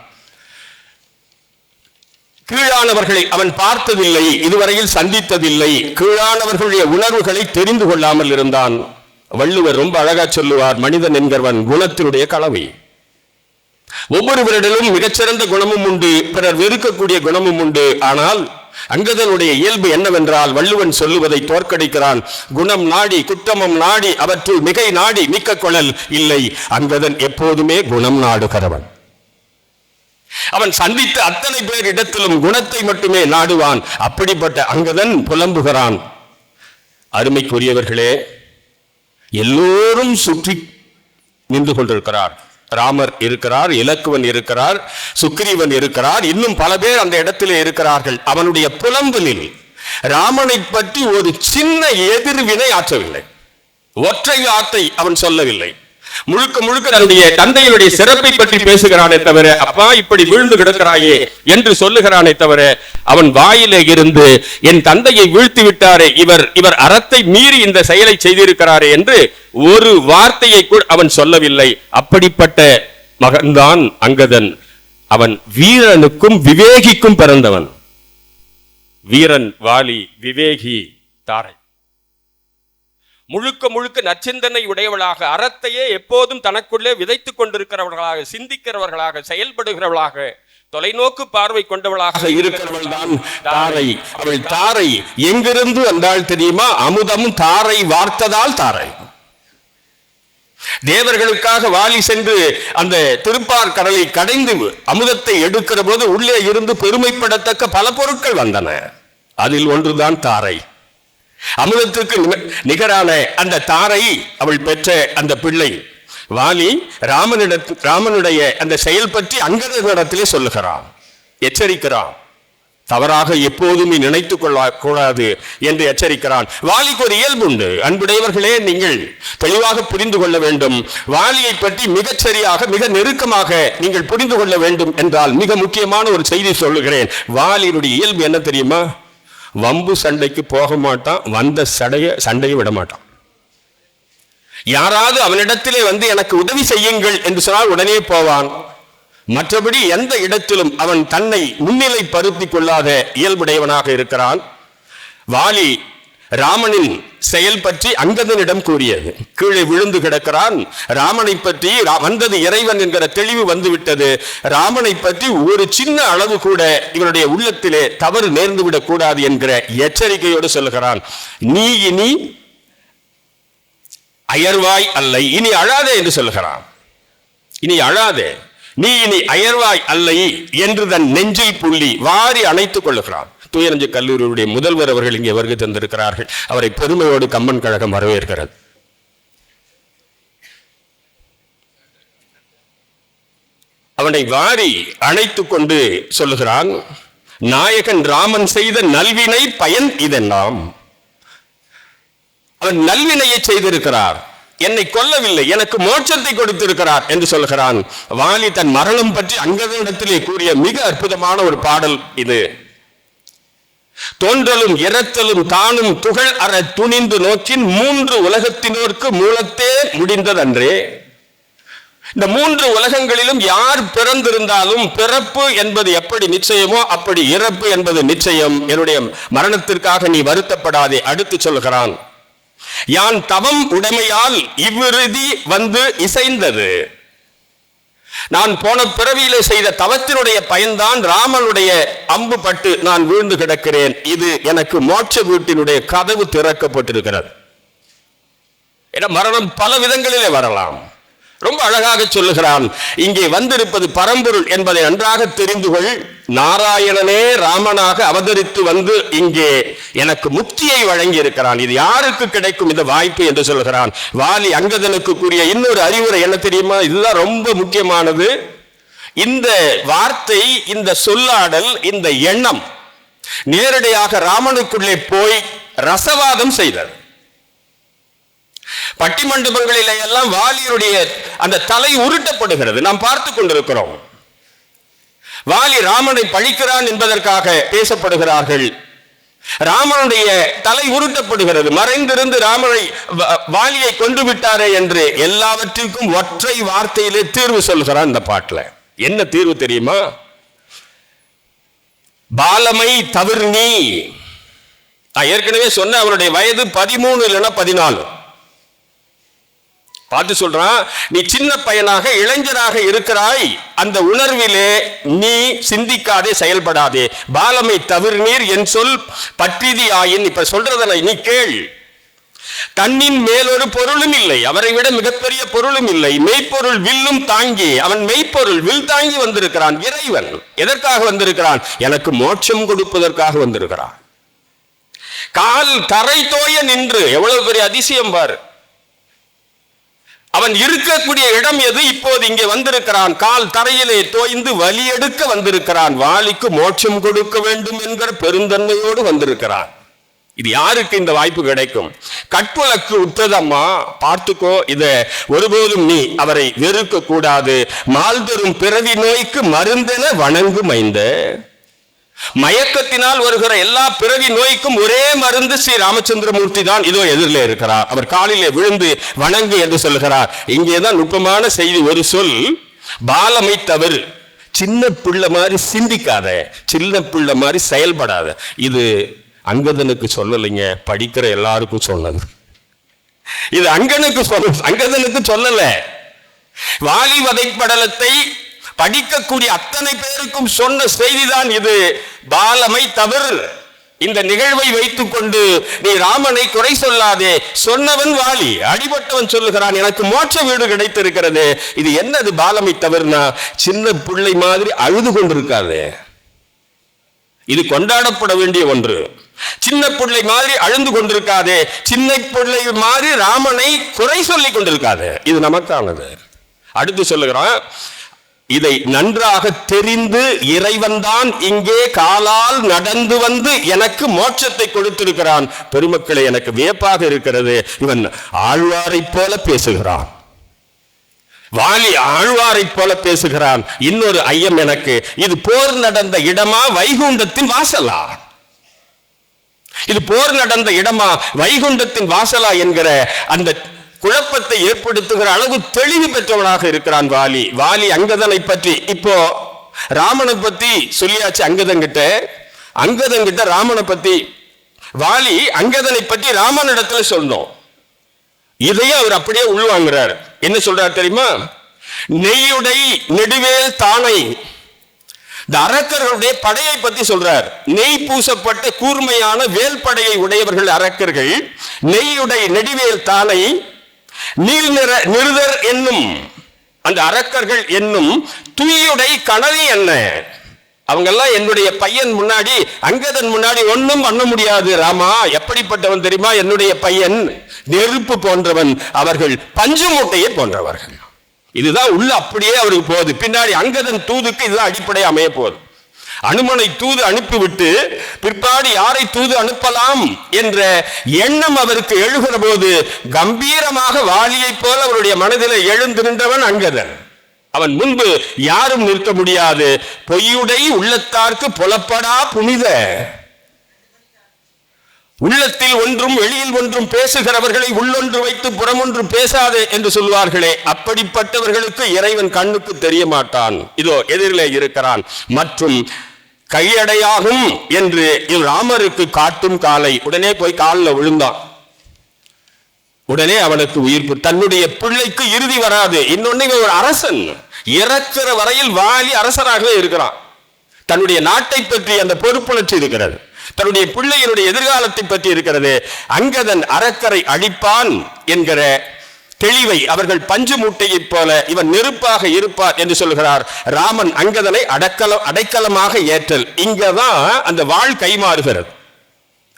கீழானவர்களை அவன் பார்த்ததில்லை, இதுவரையில் சந்தித்ததில்லை, கீழானவர்களுடைய உணர்வுகளை தெரிந்து கொள்ளாமல் இருந்தான். வள்ளுவர் ரொம்ப அழகா சொல்லுவார், மனிதன் என்கிறவன் குணத்தினுடைய கலவை. ஒவ்வொருவரிடலும் மிகச்சிறந்த குணமும் உண்டு, பிறர் வெறுக்கக்கூடிய குணமும் உண்டு. ஆனால் அங்கதனுடைய இயல்பு என்னவென்றால் வள்ளுவன் சொல்லுவதை தோற்கடிக்கிறான். குணம் நாடி குற்றமம் நாடி அவற்றுள் மிகை நாடி மிக்க கொள்ளல் இல்லை. அங்கதன் எப்போதுமே குணம் நாடுகிறவன். அவன் சந்தித்த அத்தனை பேர் இடத்திலும் குணத்தை மட்டுமே நாடுவான். அப்படிப்பட்ட அங்கதன் புலம்புகிறான். அருமைக்குரியவர்களே, எல்லோரும் சுற்றி நின்று கொண்டிருக்கிறார். ராமர் இருக்கிறார், இலக்குவன் இருக்கிறார், சுக்ரீவன் இருக்கிறார், இன்னும் பல பேர் அந்த இடத்திலே இருக்கிறார்கள். அவனுடைய புலம்பலில் ராமனை பற்றி ஒரு சின்ன எதிர்வினை ஆற்றவில்லை. ஒற்றை வார்த்தை அவன் சொல்லவில்லை. முழுக்க முழுக்க தன்னுடைய தந்தையினுடைய சிறப்பை பற்றி பேசுகிறானே தவிர, அப்பா இப்படி வீழ்ந்து கிடக்கிறாயே என்று சொல்லுகிறானே தவிர, அவன் வாயிலே இருந்து என் தந்தையை வீழ்த்தி விட்டாரே, இவர் அறத்தை மீறி இந்த செயலை செய்திருக்கிறாரே என்று ஒரு வார்த்தையை கூட அவன் சொல்லவில்லை. அப்படிப்பட்ட மகன்தான் அங்கதன். அவன் வீரனுக்கும் விவேகிக்கும் பிறந்தவன். வீரன் வாலி, விவேகி தாரை. முழுக்க முழுக்க நற்சிந்தனை உடையவளாக, அறத்தையே எப்போதும் தனக்குள்ளே விதைத்துக் கொண்டிருக்கிறவர்களாக, சிந்திக்கிறவர்களாக, செயல்படுகிறவர்களாக, தொலைநோக்கு பார்வை கொண்டவளாக இருக்கிறவள் தான் தாரை. அவள் தாரை எங்கிருந்து வந்தாள் தெரியுமா? அமுதமும் தாரை வார்த்ததால் தாரை. தேவர்களுக்காக வாலி சென்று அந்த திருப்பார் கடலை கடைந்து அமுதத்தை எடுக்கிற போது உள்ளே இருந்து பெருமைப்படத்தக்க பல பொருட்கள் வந்தன. அதில் ஒன்றுதான் தாரை. அமுதத்துக்கு நிகரான அந்த தாரை அவள் பெற்ற அந்த பிள்ளை. வாலி ராமனுடைய அந்த செயல் பற்றி அங்கதனிடத்திலே சொல்லுகிறான், எச்சரிக்கிறான். தவறாக எப்போதும் நினைத்துக் கொள்ளக்கூடாது என்று எச்சரிக்கிறான். வாலிக்கு ஒரு இயல்பு உண்டு. அன்புடையவர்களே, நீங்கள் தெளிவாக புரிந்து கொள்ள வேண்டும். வாலியை பற்றி மிகச் சரியாக, மிக நெருக்கமாக நீங்கள் புரிந்து கொள்ள வேண்டும் என்றால் மிக முக்கியமான ஒரு செய்தி சொல்லுகிறேன். வாலியினுடைய இயல்பு என்ன தெரியுமா? வம்பு சண்டைக்கு போக மாட்டான், வந்த சண்டையை விட மாட்டான். யாராவது அவனிடத்திலே வந்து எனக்கு உதவி செய்யுங்கள் என்று சொன்னால் உடனே போவான். மற்றபடி எந்த இடத்திலும் அவன் தன்னை முன்னிலைப்படுத்திக் கொள்ளாத இயல்புடையவனாக இருக்கிறான். வாலி ராமனின் செயல் பற்றி அங்கதனிடம் கூறியது. கீழே விழுந்து கிடக்கிறான். ராமனை பற்றி வந்தது இறைவன் என்கிற தெளிவு வந்துவிட்டது. ராமனை பற்றி ஒரு சின்ன அளவு கூட இவனுடைய உள்ளத்திலே தவறு நேர்ந்துவிடக் கூடாது என்கிற எச்சரிக்கையோடு சொல்லுகிறான். நீ இனி அயர்வாய் அல்ல, இனி அழாதே என்று சொல்லுகிறான். இனி அழாதே, நீ இனி அயர்வாய் அல்லை என்று தன் நெஞ்சில் புள்ளி வாரி அணைத்துக் கொள்ளுகிறான். தூயரஞ்சு கல்லூரியுடைய முதல்வர் அவர்கள் இங்கே வருகை தந்திருக்கிறார்கள். அவரை பெருமையோடு கம்பன் கழகம் வரவேற்கிறது. அவனை வாரி அணைத்துக் கொண்டு சொல்லுகிறான், நாயகன் ராமன் செய்த நல்வினை பயன் இதெல்லாம். அவன் நல்வினையை செய்திருக்கிறார், என்னை கொல்லவில்லை, எனக்கு மோட்சத்தை கொடுத்திருக்கிறார் என்று சொல்கிறான். வாலி தன் மரணம் பற்றி அங்கதனிடத்திலே கூறிய மிக அற்புதமான ஒரு பாடல் இது. தோன்றலும் இரத்தலும் தானும் துகள் அற துணிந்து நோக்கின் மூன்று உலகத்தினோர்க்கு மூலத்தே முடிந்ததன்றே. இந்த மூன்று உலகங்களிலும் யார் பிறந்திருந்தாலும் பிறப்பு என்பது எப்படி நிச்சயமோ அப்படி இறப்பு என்பது நிச்சயம். என்னுடைய மரணத்திற்காக நீ வருத்தப்படாதே. அடுத்து சொல்கிறான், யான் தவம் உடைமையால் இவ்விறுதி வந்து இசைந்தது. நான் போன பிறவியிலே செய்த தவத்தினுடைய பயன்தான் ராமனுடைய அம்பு பட்டு நான் வீழ்ந்து கிடக்கிறேன். இது எனக்கு மோட்ச வீட்டினுடைய கதவு திறக்கப்பட்டிருக்கிறது. மரணம் பல விதங்களிலே வரலாம். ரொம்ப அழகாக சொல்லுகிறான், இங்கே வந்திருப்பது பரம்பொருள் என்பதை நன்றாக தெரிந்து கொள். நாராயணனே ராமனாக அவதரித்து வந்து இங்கே எனக்கு முக்தியை வழங்கி இருக்கிறான். இது யாருக்கு கிடைக்கும் இந்த வாய்ப்பு என்று சொல்கிறான். வாலி அங்கதனுக்கு கூறிய இன்னொரு அறிவுரை என்ன தெரியுமா? இதுதான் ரொம்ப முக்கியமானது. இந்த வார்த்தை, இந்த சொல்லாடல், இந்த எண்ணம் நேரடியாக ராமனுக்குள்ளே போய் ரசவாதம் செய்தது. பட்டிமண்டபங்களிலே எல்லாம் வாலியுடைய அந்த தலை உருட்டப்படுகிறது. நாம் பார்த்து கொண்டிருக்கிறோம். வாலி ராமனை பழிக்கிறான் என்பதற்காக பேசப்படுகிறார்கள். ராமனுடைய தலை உருட்டப்படுகிறது. மறைந்திருந்து ராமனை வாலியை கொண்டு விட்டாரே என்று எல்லாவற்றிற்கும் ஒற்றை வார்த்தையிலே தீர்வு சொல்கிறான். இந்த பாட்டுல என்ன தீர்வு தெரியுமா? பாலமை தவிர் நீ. நான் ஏற்கனவே சொன்ன அவருடைய வயது 13 இல்லைன்னா 14. பார்த்து சொல்றான், நீ சின்ன பையனாக இளைஞராக இருக்கிறாய், அந்த உணர்விலே நீ சிந்திக்காதே, செயல்படாதே. பாலமை தவிர் நீர் என் சொல் பற்றிதி ஆயின். இப்ப சொல்றதனை நீ கேள். தன்னின் மேலொரு பொருளும் இல்லை, அவரை விட மிகப்பெரிய பொருளும் இல்லை. மெய்ப்பொருள் வில்லும் தாங்கி, அவன் மெய்ப்பொருள் வில் தாங்கி வந்திருக்கிறான். இறைவன் எதற்காக வந்திருக்கிறான்? எனக்கு மோட்சம் கொடுப்பதற்காக வந்திருக்கிறான். கால் தரை தோய நின்று, எவ்வளவு பெரிய அதிசயம் பாரு. அவன் இருக்கக்கூடிய இடம் எது? இப்போது இங்கே வந்திருக்கிறான். கால் தரையிலே தோய்ந்து வலி எடுக்க வந்திருக்கிறான். வாலிக்கு மோட்சம் கொடுக்க வேண்டும் என்கிற பெருந்தன்மையோடு வந்திருக்கிறான். இது யாருக்கு இந்த வாய்ப்பு கிடைக்கும்? கற்புலக்கு உற்றதம்மா, பார்த்துக்கோ, இத ஒருபோதும் நீ அவரை வெறுக்க கூடாது. மால்தரும் பிறவி நோய்க்கு மருந்தென வணங்கு மைந்த. மயக்கத்தினால் வருகிற எல்லா பிறவி நோய்க்கும் ஒரே மருந்து ஸ்ரீ ராமச்சந்திரமூர்த்தி தான். இதோ எதிரிலே இருக்கிறார். அவர் காலிலே விழுந்து வணங்கு என்று சொல்கிறார். இங்கேதான் நுட்பமான செய்தி. ஒரு சொல், பாலமை தவறு. சின்ன பிள்ளை மாதிரி சிந்திக்காத, சின்ன பிள்ளை மாதிரி செயல்படாத. இது அங்கதனுக்கு சொல்லலைங்க, படிக்கிற எல்லாருக்கும் சொன்னது. இது அங்கதனுக்கு சொல்லல. வாலி வதைப்படலத்தை படிக்கக்கூடிய அத்தனை பேருக்கும் சொன்ன செய்திதான் இது. பாலமை தவிர. இந்த நிகழ்வை வைத்துக் கொண்டு நீ ராமனை குறை சொல்லாதே. சொன்னவன் வாலி, அடிபட்டவன் சொல்லுகிறான், எனக்கு மோட்ச வீடு கிடைத்திருக்கிறது. இது என்னது பாலமை தவிரனா? சின்ன பிள்ளை மாதிரி அழுது கொண்டிருக்காது. இது கொண்டாடப்பட வேண்டிய ஒன்று. சின்ன பிள்ளை மாதிரி அழுந்து கொண்டிருக்காதே. சின்ன பிள்ளை மாதிரி ராமனை குறை சொல்லிக் கொண்டிருக்காது. இது நமக்கானது. அடுத்து சொல்லுகிறான், இதை நன்றாக தெரிந்து இறைவன் தான் இங்கே காலால் நடந்து வந்து எனக்கு மோட்சத்தை கொடுத்திருக்கிறான். பெருமக்களை, எனக்கு வியப்பாக இருக்கிறது. இவன் ஆழ்வாரை போல பேசுகிறான். வாலி ஆழ்வாரை போல பேசுகிறான். இன்னொரு ஐயம் எனக்கு, இது போர் நடந்த இடமா வைகுண்டத்தின் வாசலா? இது போர் நடந்த இடமா வைகுண்டத்தின் வாசலா என்கிற அந்த குழப்பத்தை ஏற்படுத்துகிற அளவு தெளிவு பெற்றவனாக இருக்கிறான் வாலி. வாலி அங்கதனை பற்றி, இப்போ ராமனை பத்தி சொல்லியாச்சு அங்கதங்கிட்ட ராமனை பத்தி. வாலி அங்கதனை பற்றி ராமனிடத்துல சொன்னோம். இதையும் அவர் அப்படியே உள்வாங்கிறார். என்ன சொல்றார் தெரியுமா? நெய்யுடை நெடுவேல் தானை. இந்த அரக்கர்களுடைய படையை பத்தி சொல்றார். நெய் பூசப்பட்ட கூர்மையான வேல் படையை உடையவர்கள் அரக்கர்கள். நெய்யுடை நெடுவேல் தானை நிருதர் என்னும் அந்த அரக்கர்கள் என்னும் துய்யுடை கனவி என்ன. அவங்க எல்லாம் என்னுடைய பையன் முன்னாடி, அங்கதன் முன்னாடி ஒன்னும் பண்ண முடியாது. ராமா எப்படிப்பட்டவன் தெரியுமா? என்னுடைய பையன் நெருப்பு போன்றவன், அவர்கள் பஞ்சு மூட்டையை போன்றவர்கள். இதுதான் உள்ள அப்படியே அவருக்கு போகுது. பின்னாடி அங்கதன் தூதுக்கு இதுதான் அடிப்படை அமைய போகுது. அனுமனை தூது அனுப்பிவிட்டு பிற்பாடு யாரை தூது அனுப்பலாம் என்ற எண்ணம் அவருக்கு எழுகிற போது கம்பீரமாக வாலியை போல அவருடைய மனதில் எழுந்து நின்றவன் அங்கதன். அவன் முன்பு யாரும் நிற்க முடியாது. பொய்யுடை உள்ளத்தார்க்கு புலப்படா புனித. உள்ளத்தில் ஒன்றும் வெளியில் ஒன்றும் பேசுகிறவர்களை உள்ளொன்று வைத்து புறமொன்று பேசாதே என்று சொல்வார்களே, அப்படிப்பட்டவர்களுக்கு இறைவன் கண்ணுக்கு தெரிய மாட்டான். இதோ எதிரிலே இருக்கிறான். மற்றும் கையடையாகும் என்று ராமருக்கு காட்டும் காலை. உடனே போய் காலில் விழுந்தான். உடனே அவனுக்கு உயிர்ப்பு. தன்னுடைய பிள்ளைக்கு இறுதி வராது. இன்னொன்னு, ஒரு அரசன் இறக்கிற வரையில் வாலி அரசராகவே இருக்கிறான். தன்னுடைய நாட்டை பற்றி அந்த பொறுப்புணர்ச்சி இருக்கிறது. தன்னுடைய பிள்ளையினுடைய எதிர்காலத்தை பற்றி இருக்கிறது. அங்கதன் அரக்கரை அழிப்பான் என்கிற தெளிவை அவர்கள் பஞ்சு மூட்டையை போல இவன் நெருப்பாக இருப்பார் என்று சொல்கிறார். ராமன் அங்கதனை அடைக்கலமாக ஏற்றல். இங்கதான் அந்த வாழ் கைமாறுகிறது.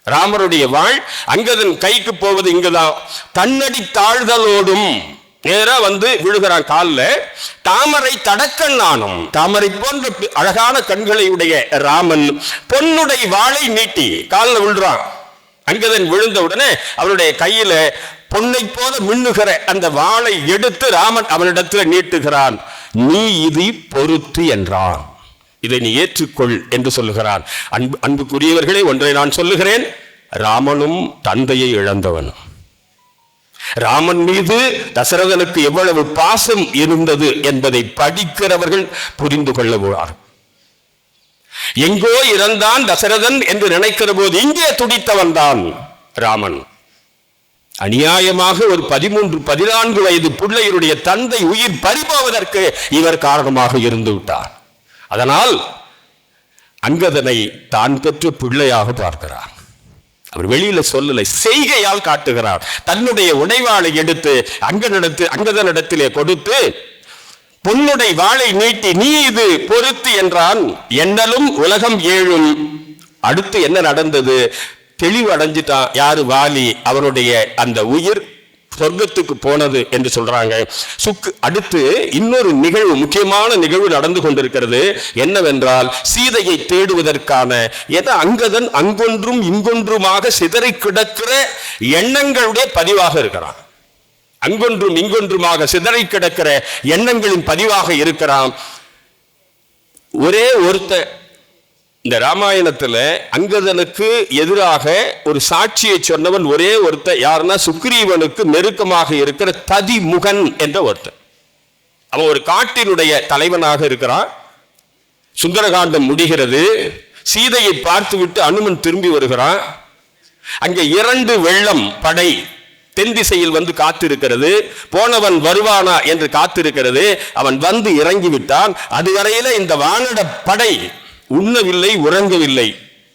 ராமருடைய வாழ் அங்கதன் கைக்கு போவது இங்குதான். தன்னடி தாழ்தலோடும் நேரா வந்து விழுகிறான் காலில். தாமரை தடக்கன் நானும், தாமரை போன்ற அழகான கண்களை உடைய ராமன் பொன்னுடைய வாளை நீட்டி காலில் விழுறான். அங்கதன் விழுந்த உடனே அவருடைய கையில பொன்னை போல மின்னுகிற அந்த வாளை எடுத்து ராமன் அவனிடத்தில் நீட்டுகிறான். நீ இதை பொறுத்து என்றான். இதை நீ ஏற்றுக்கொள் என்று சொல்லுகிறான். அன்புக்குரியவர்களே, ஒன்றை நான் சொல்லுகிறேன். ராமனும் தந்தையை இழந்தவன். ராமன் மீது தசரதனுக்கு எவ்வளவு பாசம் இருந்தது என்பதை படிக்கிறவர்கள் புரிந்து கொள்ளுவார். எங்கோ இறந்தான் தசரதன் என்று நினைக்கிற போது இங்கே துடித்தவன் தான் ராமன். அநியாயமாக ஒரு 13-14 வயது பிள்ளையுடைய தந்தை உயிர் பறிபோவதற்கு இவர் காரணமாக இருந்து விட்டார். அதனால் அங்கதனை தான் பெற்ற பிள்ளையாக பார்க்கிறார். அவர் வெளியில சொல்லலை, செய்கையால் காட்டுகிறார். தன்னுடைய உடைவாளை எடுத்து அங்கதனிடத்திலே கொடுத்து பொன்னுடை வாளை நீட்டி நீ இது பொறுத்து என்றான். எண்ணலும் உலகம் ஏழும். அடுத்து என்ன நடந்தது? தெளிவு அடைஞ்சிட்டான். யாரு? வாலி. அவருடைய அந்த உயிர் சொர்க்கத்துக்கு போனது என்று சொல்றாங்க. அடுத்து இன்னொரு நிகழ்வு, முக்கியமான நிகழ்வு நடந்து கொண்டிருக்கிறது. என்னவென்றால், சீதையை தேடுவதற்கான அங்கதன் அங்கொன்றும் இங்கொன்றுமாக சிதறி கிடக்கிற எண்ணங்களுடைய பதிவாக இருக்கிறான். அங்கொன்றும் இங்கொன்றுமாக சிதறி கிடக்கிற எண்ணங்களின் பதிவாக இருக்கிறான். ஒரே ஒருத்த இந்த ராமாயணத்துல அங்கதனுக்கு எதிராக ஒரு சாட்சியை சொன்னவன் ஒரே ஒருத்தர். யாருன்னா, சுக்ரீவனுக்கு நெருக்கமாக இருக்கிற ததிமுகன் என்ற ஒருத்தர். அவன் ஒரு காட்டினுடைய தலைவனாக இருக்கிறான். சுந்தரகாண்டம் முடிகிறது. சீதையை பார்த்துவிட்டு அனுமன் திரும்பி வருகிறான். அங்கே 2 வெள்ளம் படை தென் திசையில் வந்து காத்திருக்கிறது. போனவன் வருவானா என்று காத்திருக்கிறது. அவன் வந்து இறங்கிவிட்டான். அதுவரையில இந்த வானட படை உண்ணவில்லை, உறங்கவில்லை,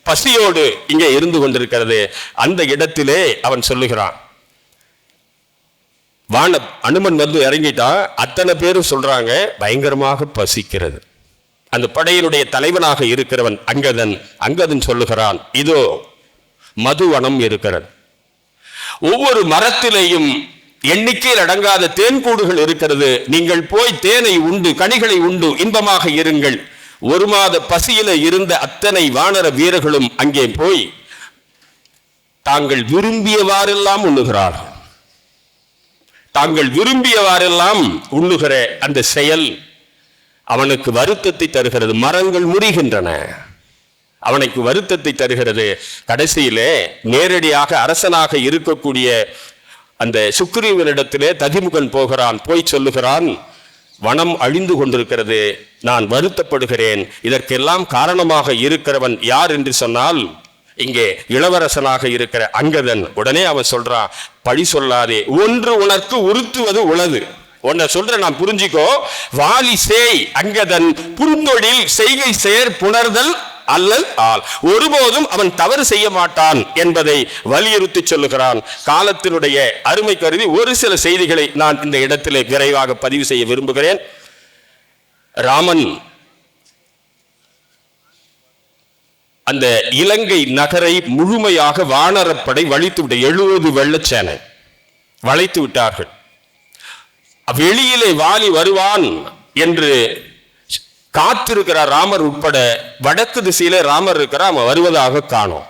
பசியோடு இங்கே இருந்து கொண்டிருக்கிறது. அந்த இடத்திலே அவன் சொல்லுகிறான், அனுமன் வந்து இறங்கிட்டான். அத்தனை பேரும் சொல்றாங்க பயங்கரமாக பசிக்கிறது. அந்த படையினுடைய தலைவனாக இருக்கிறவன் அங்கதன் சொல்லுகிறான், இதோ மதுவனம் இருக்கிறது. ஒவ்வொரு மரத்திலேயும் எண்ணிக்கையில் அடங்காத தேன்கூடுகள் இருக்கிறது. நீங்கள் போய் தேனை உண்டு, கனிகளை உண்டு இன்பமாக இருங்கள். 1 மாத பசியில இருந்த அத்தனை வானர வீரர்களும் அங்கே போய் தாங்கள் விரும்பியவாறெல்லாம் உண்ணுகிறார்கள். தாங்கள் விரும்பியவாறெல்லாம் உண்ணுகிற அந்த செயல் அவனுக்கு வருத்தத்தை தருகிறது. மரங்கள் முறிகின்றன, அவனுக்கு வருத்தத்தை தருகிறது. கடைசியிலே நேரடியாக அரசனாக இருக்கக்கூடிய அந்த சுக்ரீவனிடத்திலே ததிமுகன் போகிறான். போய் சொல்லுகிறான், வனம் அழிந்து கொண்டிருக்கிறது, நான் வருத்தப்படுகிறேன். இதற்கெல்லாம் காரணமாக இருக்கிறவன் யார் என்று சொன்னால் இங்கே இளவரசனாக இருக்கிற அங்கதன். உடனே அவன் சொல்றான், பழி சொல்லாதே, ஒன்று உனக்கு உறுத்துவது உளது. உன்னை சொல்ற நான் புரிஞ்சிக்கோ. வாலி சேய் அங்கதன் புன்தொழில் செய்கை சேர் புணர்தல் அல்லல் ஆள். ஒருபோதும் அவன் தவறு செய்ய மாட்டான் என்பதை வலியுறுத்தி சொல்லுகிறான். காலத்தினுடைய அருமை கருதி ஒரு சில செய்திகளை நான் இந்த இடத்திலே விரைவாக பதிவு செய்ய விரும்புகிறேன். ராமன் அந்த இலங்கை நகரை முழுமையாக வானரப்படை வளைத்து விட்ட 70 வெள்ளச்சேனை வளைத்து விட்டார்கள். வெளியிலே வாலி வருவான் என்று காத்திருக்கிறார் ராமர் உட்பட. வடக்கு திசையில ராமர் இருக்கிறார், அவன் வருவதாக காணோம்.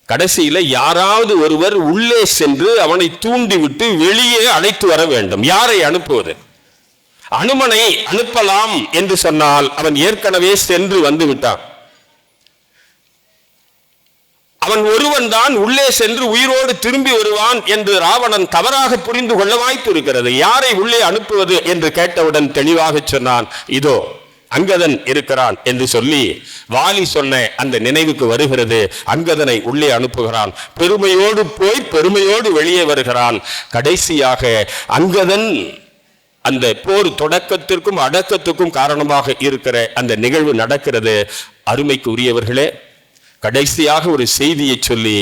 கடைசியில யாராவது ஒருவர் உள்ளே சென்று அவனை தூண்டிவிட்டு வெளியே அழைத்து வர வேண்டும். யாரை அனுப்புவது? அனுமனை அனுப்பலாம் என்று சொன்னால் அவன் ஏற்கனவே சென்று வந்து விட்டான். அவன் ஒருவன் தான் உள்ளே சென்று உயிரோடு திரும்பி வருவான் என்று ராவணன் தவறாக புரிந்து கொள்ள வாய்ப்பு இருக்கிறது. யாரை உள்ளே அனுப்புவது என்று கேட்டவுடன் தெளிவாக சொன்னான், இதோ அங்கதன் இருக்கிறான் என்று சொல்லி வாலி சொன்ன அந்த நினைவுக்கு வருகிறது. அங்கதனை உள்ளே அனுப்புகிறான். பெருமையோடு போய் பெருமையோடு வெளியே வருகிறான். கடைசியாக அங்கதன் அந்த போர் தொடக்கத்திற்கும் அடக்கத்துக்கும் காரணமாக இருக்கிற அந்த நிகழ்வு நடக்கிறது. அருமைக்கு உரியவர்களே, கடைசியாக ஒரு செய்தியை சொல்லி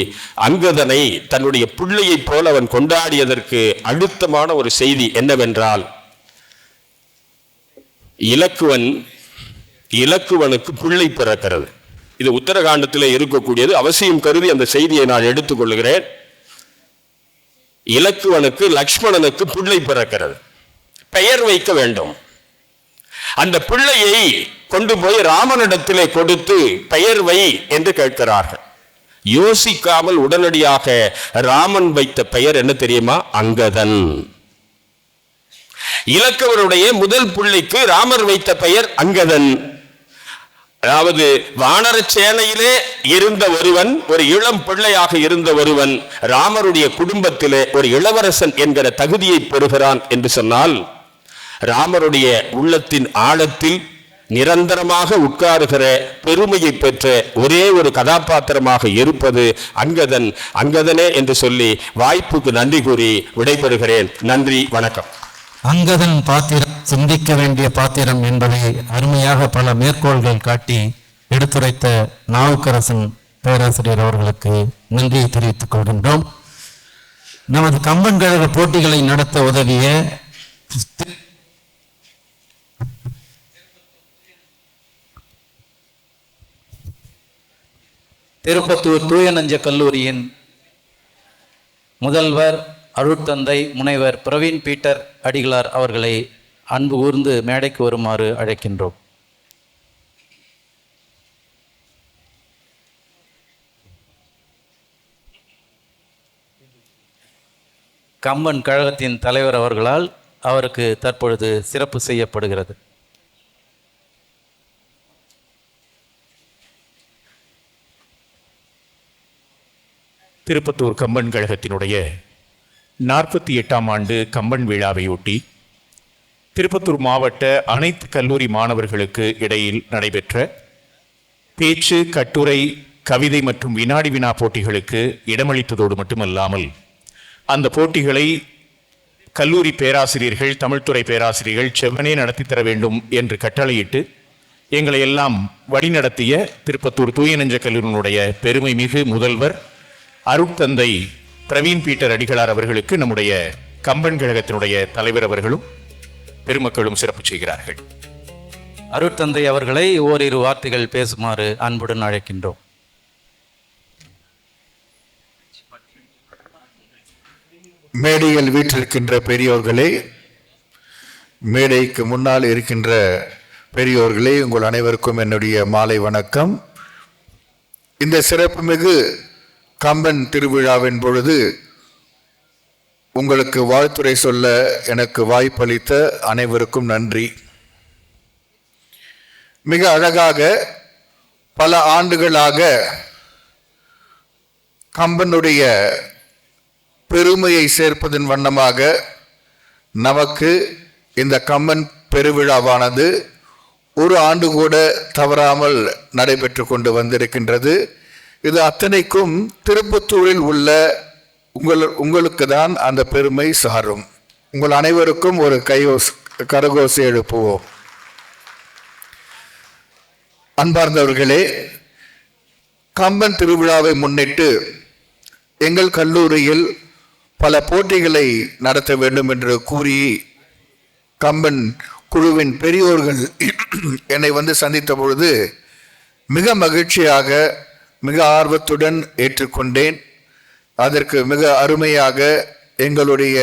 அங்கதனை தன்னுடைய பிள்ளையை போல அவன் கொண்டாடியதற்கு அழுத்தமான ஒரு செய்தி என்னவென்றால், இலக்குவனுக்கு பிள்ளை பிறக்கிறது. இது உத்தரகாண்டத்தில் இருக்கக்கூடியது. அவசியம் கருதி அந்த செய்தியை நான் எடுத்துக்கொள்கிறேன். இலக்குவனுக்கு லக்ஷ்மணனுக்கு பிள்ளை பிறக்கிறது. பெயர் வைக்க வேண்டும். அந்த பிள்ளையை கொண்டு போய் ராமனிடத்திலே கொடுத்து பெயர் வை என்று கேட்கிறார்கள். யோசிக்காமல் உடனடியாக ராமன் வைத்த பெயர் என்ன தெரியுமா? அங்கதன். இலக்கவருடைய முதல் பிள்ளைக்கு ராமர் வைத்த பெயர் அங்கதன். அதாவது வானர சேனையிலே இருந்த ஒருவன், ஒரு இளம் பிள்ளையாக இருந்த ஒருவன் ராமருடைய குடும்பத்திலே ஒரு இளவரசன் என்கிற தகுதியை பெறுகிறான் என்று சொன்னால், ராமருடைய உள்ளத்தின் ஆழத்தில் நிரந்தரமாக உட்காருகிற பெருமையை பெற்ற ஒரே ஒரு கதாபாத்திரமாக இருப்பது அங்கதன். அங்கதனே என்று சொல்லி வாய்ப்புக்கு நன்றி கூறி விடைபெறுகிறேன். நன்றி, வணக்கம். அங்கதன் பாத்திரம் சிந்திக்க வேண்டிய பாத்திரம் என்பதை அருமையாக பல மேற்கோள்கள் காட்டி எடுத்துரைத்த நாவுக்கரசன் பேராசிரியர் அவர்களுக்கு நன்றியை தெரிவித்துக் கொள்கின்றோம். நமது கம்பன் கழக போட்டிகளை நடத்த உதவிய திருப்பத்தூர் தூய நெஞ்ச கல்லூரியின் முதல்வர் அருட்தந்தை முனைவர் பிரவீன் பீட்டர் அடிகளார் அவர்களை அன்பு கூர்ந்து மேடைக்கு வருமாறு அழைக்கின்றோம். கம்பன் கழகத்தின் தலைவர் அவர்களால் அவருக்கு தற்பொழுது சிறப்பு செய்யப்படுகிறது. திருப்பத்தூர் கம்பன் கழகத்தினுடைய 48ஆம் ஆண்டு கம்பன் விழாவையொட்டி திருப்பத்தூர் மாவட்ட அனைத்து கல்லூரி மாணவர்களுக்கு இடையில் நடைபெற்ற பேச்சு, கட்டுரை, கவிதை மற்றும் வினாடி வினா போட்டிகளுக்கு இடமளித்ததோடு மட்டுமல்லாமல் அந்த போட்டிகளை கல்லூரி பேராசிரியர்கள், தமிழ்துறை பேராசிரியர்கள் செவ்வனே நடத்தி தர வேண்டும் என்று கட்டளையிட்டு எங்களை எல்லாம் வழிநடத்திய திருப்பத்தூர் தூய நெஞ்ச கல்லூரியினுடைய பெருமை மிகு முதல்வர் அருட்தந்தை பிரவீன் பீட்டர் அடிகளார் அவர்களுக்கு நம்முடைய கம்பன் கழகத்தினுடைய தலைவர் அவர்களும் பெருமக்களும் சிறப்பு செய்கிறார்கள். அருட்தந்தை அவர்களை ஓரிரு வார்த்தைகள் பேசுமாறு அன்புடன் அழைக்கின்றோம். மேடையில் வீற்றிருக்கின்ற பெரியோர்களே, மேடைக்கு முன்னால் இருக்கின்ற பெரியோர்களே, உங்கள் அனைவருக்கும் என்னுடைய மாலை வணக்கம். இந்த சிறப்புமிகு கம்பன் திருவிழாவின் பொழுது உங்களுக்கு வாழ்த்துரை சொல்ல எனக்கு வாய்ப்பளித்த அனைவருக்கும் நன்றி. மிக அழகாக பல ஆண்டுகளாக கம்பனுடைய பெருமையை சேர்ப்பதன் வண்ணமாக நமக்கு இந்த கம்பன் பெருவிழாவானது ஒரு ஆண்டு கூட தவறாமல் நடைபெற்று கொண்டு வந்திருக்கின்றது. இது அத்தனைக்கும் திருப்பத்தூரில் உள்ள உங்களுக்கு தான் அந்த பெருமை சாரும். உங்கள் அனைவருக்கும் ஒரு கரகோசை எழுப்புவோம். அன்பார்ந்தவர்களே, கம்பன் திருவிழாவை முன்னிட்டு எங்கள் கல்லூரியில் பல போட்டிகளை நடத்த வேண்டும் என்று கூறி கம்பன் குழுவின் பெரியோர்கள் என்னை வந்து சந்தித்த பொழுது மிக மகிழ்ச்சியாக, மிக ஆர்வத்துடன் ஏற்றுக்கொண்டேன். அதற்கு மிக அருமையாக எங்களுடைய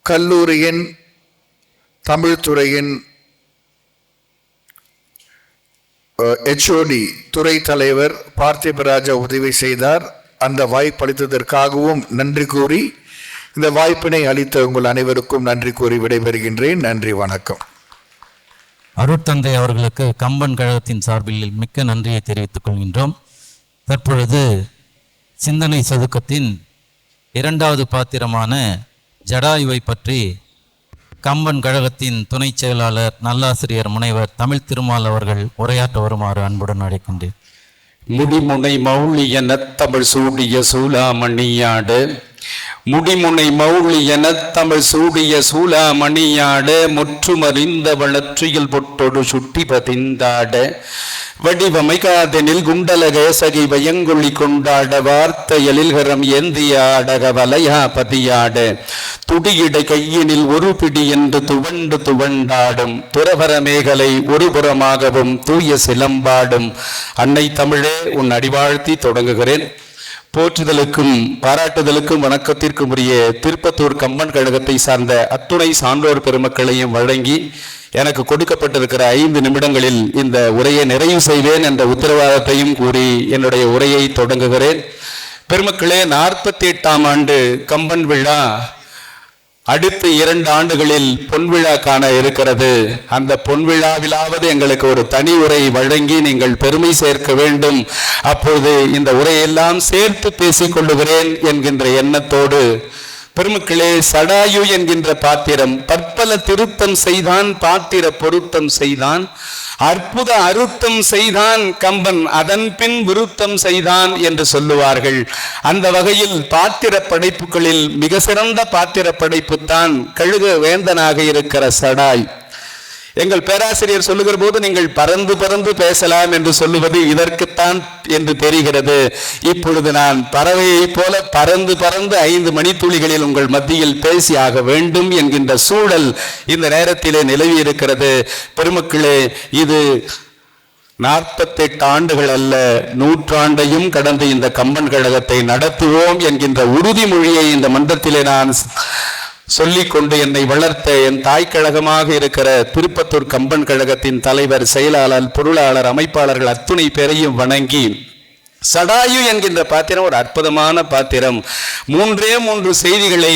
கல்லூரியின் தமிழ்துறையின் HOD துறை தலைவர் பார்த்திபராஜா உதவி செய்தார். அந்த வாய்ப்பு அளித்ததற்காகவும் நன்றி கூறி, இந்த வாய்ப்பினை அளித்த உங்கள் அனைவருக்கும் நன்றி கூறி விடைபெறுகின்றேன். நன்றி, வணக்கம். அருட்தந்தை அவர்களுக்கு கம்பன் கழகத்தின் சார்பில் மிக்க நன்றியை தெரிவித்துக் கொள்கின்றோம். தற்பொழுது சிந்தனை சதுக்கத்தின் இரண்டாவது பாத்திரமான ஜடாயுவை பற்றி கம்பன் கழகத்தின் துணை செயலாளர் நல்லாசிரியர் முனைவர் தமிழ் திருமால் அவர்கள் உரையாற்ற வருமாறு அன்புடன் அழைக்கின்றேன். முடிமுனை மௌலி என தமிழ் சூடிய சூலாமணியாடு, முடிமுனை மௌலி என தமிழ் சூடிய சூலாமணியாட, முற்றுமறிந்த வளற்றியல் பொட்டொடு சுட்டி பதிந்தாட, வடிவமைகாதெனில் குண்டல கேசகி வயங்கொழி கொண்டாட, வார்த்தையலில் கரம் ஏந்திய ஆடக வலையா பதியாட, துடியிடை கையினில் ஒரு பிடி என்று துவண்டு துவண்டாடும், துறவர மேகலை ஒரு புறமாகவும் தூய சிலம்பாடும். அன்னை தமிழே உன் அடிவாழ்த்தி தொடங்குகிறேன். போற்றுதலுக்கும் பாராட்டுதலுக்கும் வணக்கத்திற்கும் உரிய திருப்பத்தூர் கம்பன் கழகத்தை சார்ந்த அத்துணை சான்றோர் பெருமக்களையும் வழங்கி எனக்கு கொடுக்கப்பட்டிருக்கிற 5 நிமிடங்களில் இந்த உரையை நிறைவு செய்வேன் என்ற உத்தரவாதத்தையும் கூறி என்னுடைய உரையை தொடங்குகிறேன். பெருமக்களே, 48ஆம் ஆண்டு கம்பன் விழா அடுத்த 2 ஆண்டுகளில் பொன்விழா காண இருக்கிறது. அந்த பொன்விழாவிலாவது எங்களுக்கு ஒரு தனி உரை வழங்கி நீங்கள் பெருமை சேர்க்க வேண்டும். அப்போது இந்த உரையெல்லாம் சேர்த்து பேசிக் கொள்ளுகிறேன் என்கின்ற எண்ணத்தோடு, பெருமக்களே, சடாயு என்கின்ற பாத்திரம் பற்பல திருத்தம் செய்தான், பாத்திர பொருத்தம் செய்தான், அற்புத அருத்தம் செய்தான் கம்பன், அதன் பின் விருத்தம் செய்தான் என்று சொல்லுவார்கள். அந்த வகையில் பாத்திர படைப்புகளில் மிக சிறந்த பாத்திர படைப்பு தான் கழுக வேந்தனாக இருக்கிற சடாய். எங்கள் பேராசிரியர் சொல்லுகிற போது நீங்கள் பறந்து பறந்து பேசலாம் என்று சொல்லுவது இதற்குத்தான் என்று தெரிகிறது. இப்பொழுது நான் பறவையை போல பறந்து பறந்து 5 மணித்துளிகளில் உங்கள் மத்தியில் பேசி ஆக வேண்டும் என்கின்ற சூழல் இந்த நேரத்திலே நிலவி இருக்கிறது. பெருமக்களே, இது 48 ஆண்டுகள் அல்ல, 100 ஆண்டையும் கடந்து இந்த கம்பன் கழகத்தை நடத்துவோம் என்கின்ற உறுதிமொழியை இந்த மன்றத்திலே நான் சொல்லிக்கொண்டு என்னை வளர்த்த என் தாய் கழகமாக இருக்கிற திருப்பத்தூர் கம்பன் கழகத்தின் தலைவர், செயலாளர், பொருளாளர், அமைப்பாளர்கள் அத்துணை பேரையும் வணங்கி, சடாயு என்கின்ற பாத்திரம் ஒரு அற்புதமான பாத்திரம். 3 செய்திகளை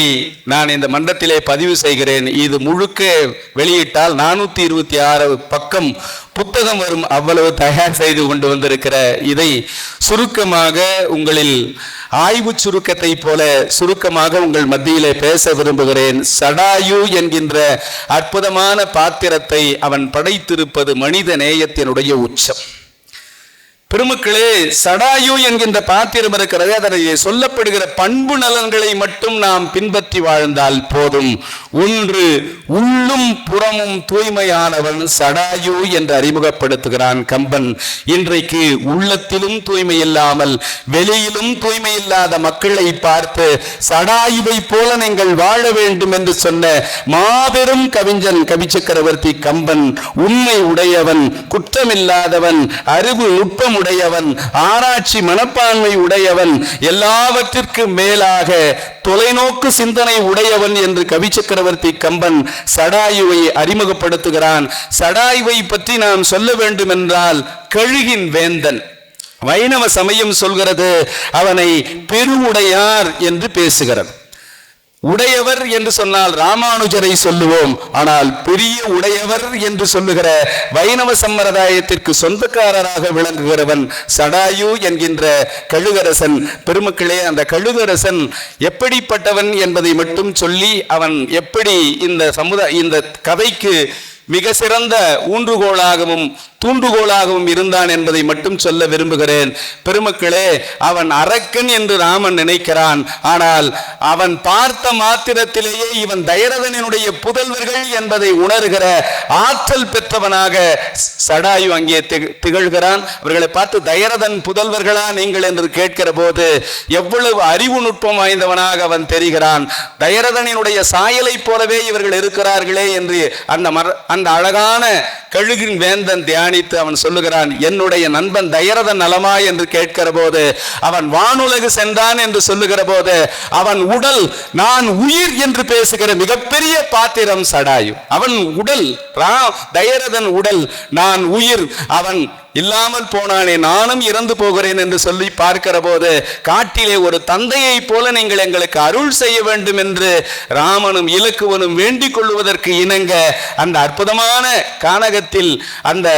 நான் இந்த மன்றத்திலே பதிவு செய்கிறேன். இது முழுக்க வெளியிட்டால் 426 பக்கம் புத்தகம் வரும், அவ்வளவு தயார் செய்து கொண்டு வந்திருக்கிற இதை சுருக்கமாக உங்களில் ஆய்வு சுருக்கத்தை போல சுருக்கமாக உங்கள் மத்தியிலே பேச விரும்புகிறேன். சடாயு என்கின்ற அற்புதமான பாத்திரத்தை அவன் படைத்திருப்பது மனித நேயத்தினுடைய உச்சம். பெருமக்களே, சடாயு என்கின்ற பாத்திரம் இருக்கிறது. அதனை சொல்லப்படுகிற பண்பு நலன்களை மட்டும் நாம் பின்பற்றி வாழ்ந்தால் போதும். 1, உள்ளும் புறமும் தூய்மையானவன் சடாயு என்று அறிமுகப்படுத்துகிறான் கம்பன். இன்றைக்கு உள்ளத்திலும் தூய்மை இல்லாமல் வெளியிலும் தூய்மை இல்லாத மக்களை பார்த்து சடாயுவை போல நீங்கள் வாழ வேண்டும் என்று சொன்ன மாபெரும் கவிஞன் கவிச்சக்கரவர்த்தி கம்பன். உண்மை உடையவன், குற்றமில்லாதவன், அறிவு நுட்பம் உடையவன், ஆராய்ச்சி மனப்பான்மை உடையவன், எல்லாவற்றிற்கும் மேலாக தொலைநோக்கு சிந்தனை உடையவன் என்று கவிச்சக்கரவர்த்தி கம்பன் சடாயுவை அறிமுகப்படுத்துகிறான். சடாயுவை பற்றி நாம் சொல்ல வேண்டும் என்றால் கழுகின் வேந்தன். வைணவ சமயம் சொல்கிறது அவனை பெருவுடையார் என்று பேசுகிறது. உடையவர் என்று சொன்னால் ராமானுஜரை சொல்லுவோம். ஆனால் பெரிய உடையவர் என்று சொல்லுகிற வைணவ சம்பிரதாயத்திற்கு சொந்தக்காரராக விளங்குகிறவன் சடாயு என்கின்ற கழுகரசன். பெருமக்களே, அந்த கழுகரசன் எப்படிப்பட்டவன் என்பதை மட்டும் சொல்லி அவன் எப்படி இந்த கதைக்கு மிக சிறந்த ஊன்றுகோலாகவும் தூண்டுகோலாகவும் இருந்தான் என்பதை மட்டும் சொல்ல விரும்புகிறேன். பெருமக்களே, அவன் அரக்கன் என்று ராமன் நினைக்கிறான். ஆனால் அவன் பார்த்த மாத்திரத்திலேயே இவன் தயரதனுடைய புதல்வர்கள் என்பதை உணர்கிற ஆற்றல் பெற்றவனாக சடாயு அங்கே திகழ்கிறான். அவர்களை பார்த்து தயரதன் புதல்வர்களா நீங்கள் என்று கேட்கிற போது எவ்வளவு அறிவு நுட்பம் வாய்ந்தவனாக அவன் தெரிகிறான். தயரதனுடைய சாயலை போலவே இவர்கள் இருக்கிறார்களே என்று அந்த அழகான கழுகின் வேந்தன் தியானித்து அவன் சொல்லுகிறான், என்னுடைய நண்பன் தயரதன் நலமா என்று கேட்கிற போது, அவன் வானுலகு சென்றான் என்று சொல்லுகிற போது, அவன் உடல் நான் உயிர் என்று பேசுகிற மிகப்பெரிய பாத்திரம் சடாயு. அவன் உடல் தயரதன் உடல் நான் உயிர், அவன் இல்லாமல் போனானே நானும் இறந்து போகிறேன் என்று சொல்லி பார்க்கிற போது, காட்டிலே ஒரு தந்தையை போல நீங்கள் எங்களுக்கு அருள் செய்ய வேண்டும் என்று ராமனும் இலக்குவனும் வேண்டிக் கொள்வதற்கு இணங்க அந்த அற்புதமான கானகத்தில் அந்த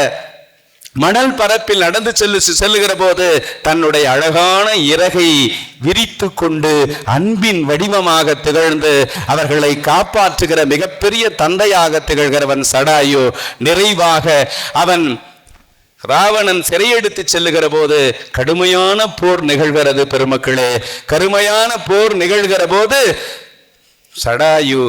மணல் பரப்பில் நடந்து செல்லுகிற போது தன்னுடைய அழகான இறகை விரித்து கொண்டு அன்பின் வடிவமாக திகழ்ந்து அவர்களை காப்பாற்றுகிற மிகப்பெரிய தந்தையாக திகழ்கிறவன் சடாயு. நிறைவாக அவன் ராவணன் சிறையெடுத்து செல்லுகிற போது கடுமையான போர் நிகழ்கிறது. பெருமக்களே, கடுமையான போர் நிகழ்கிற போது சடாயு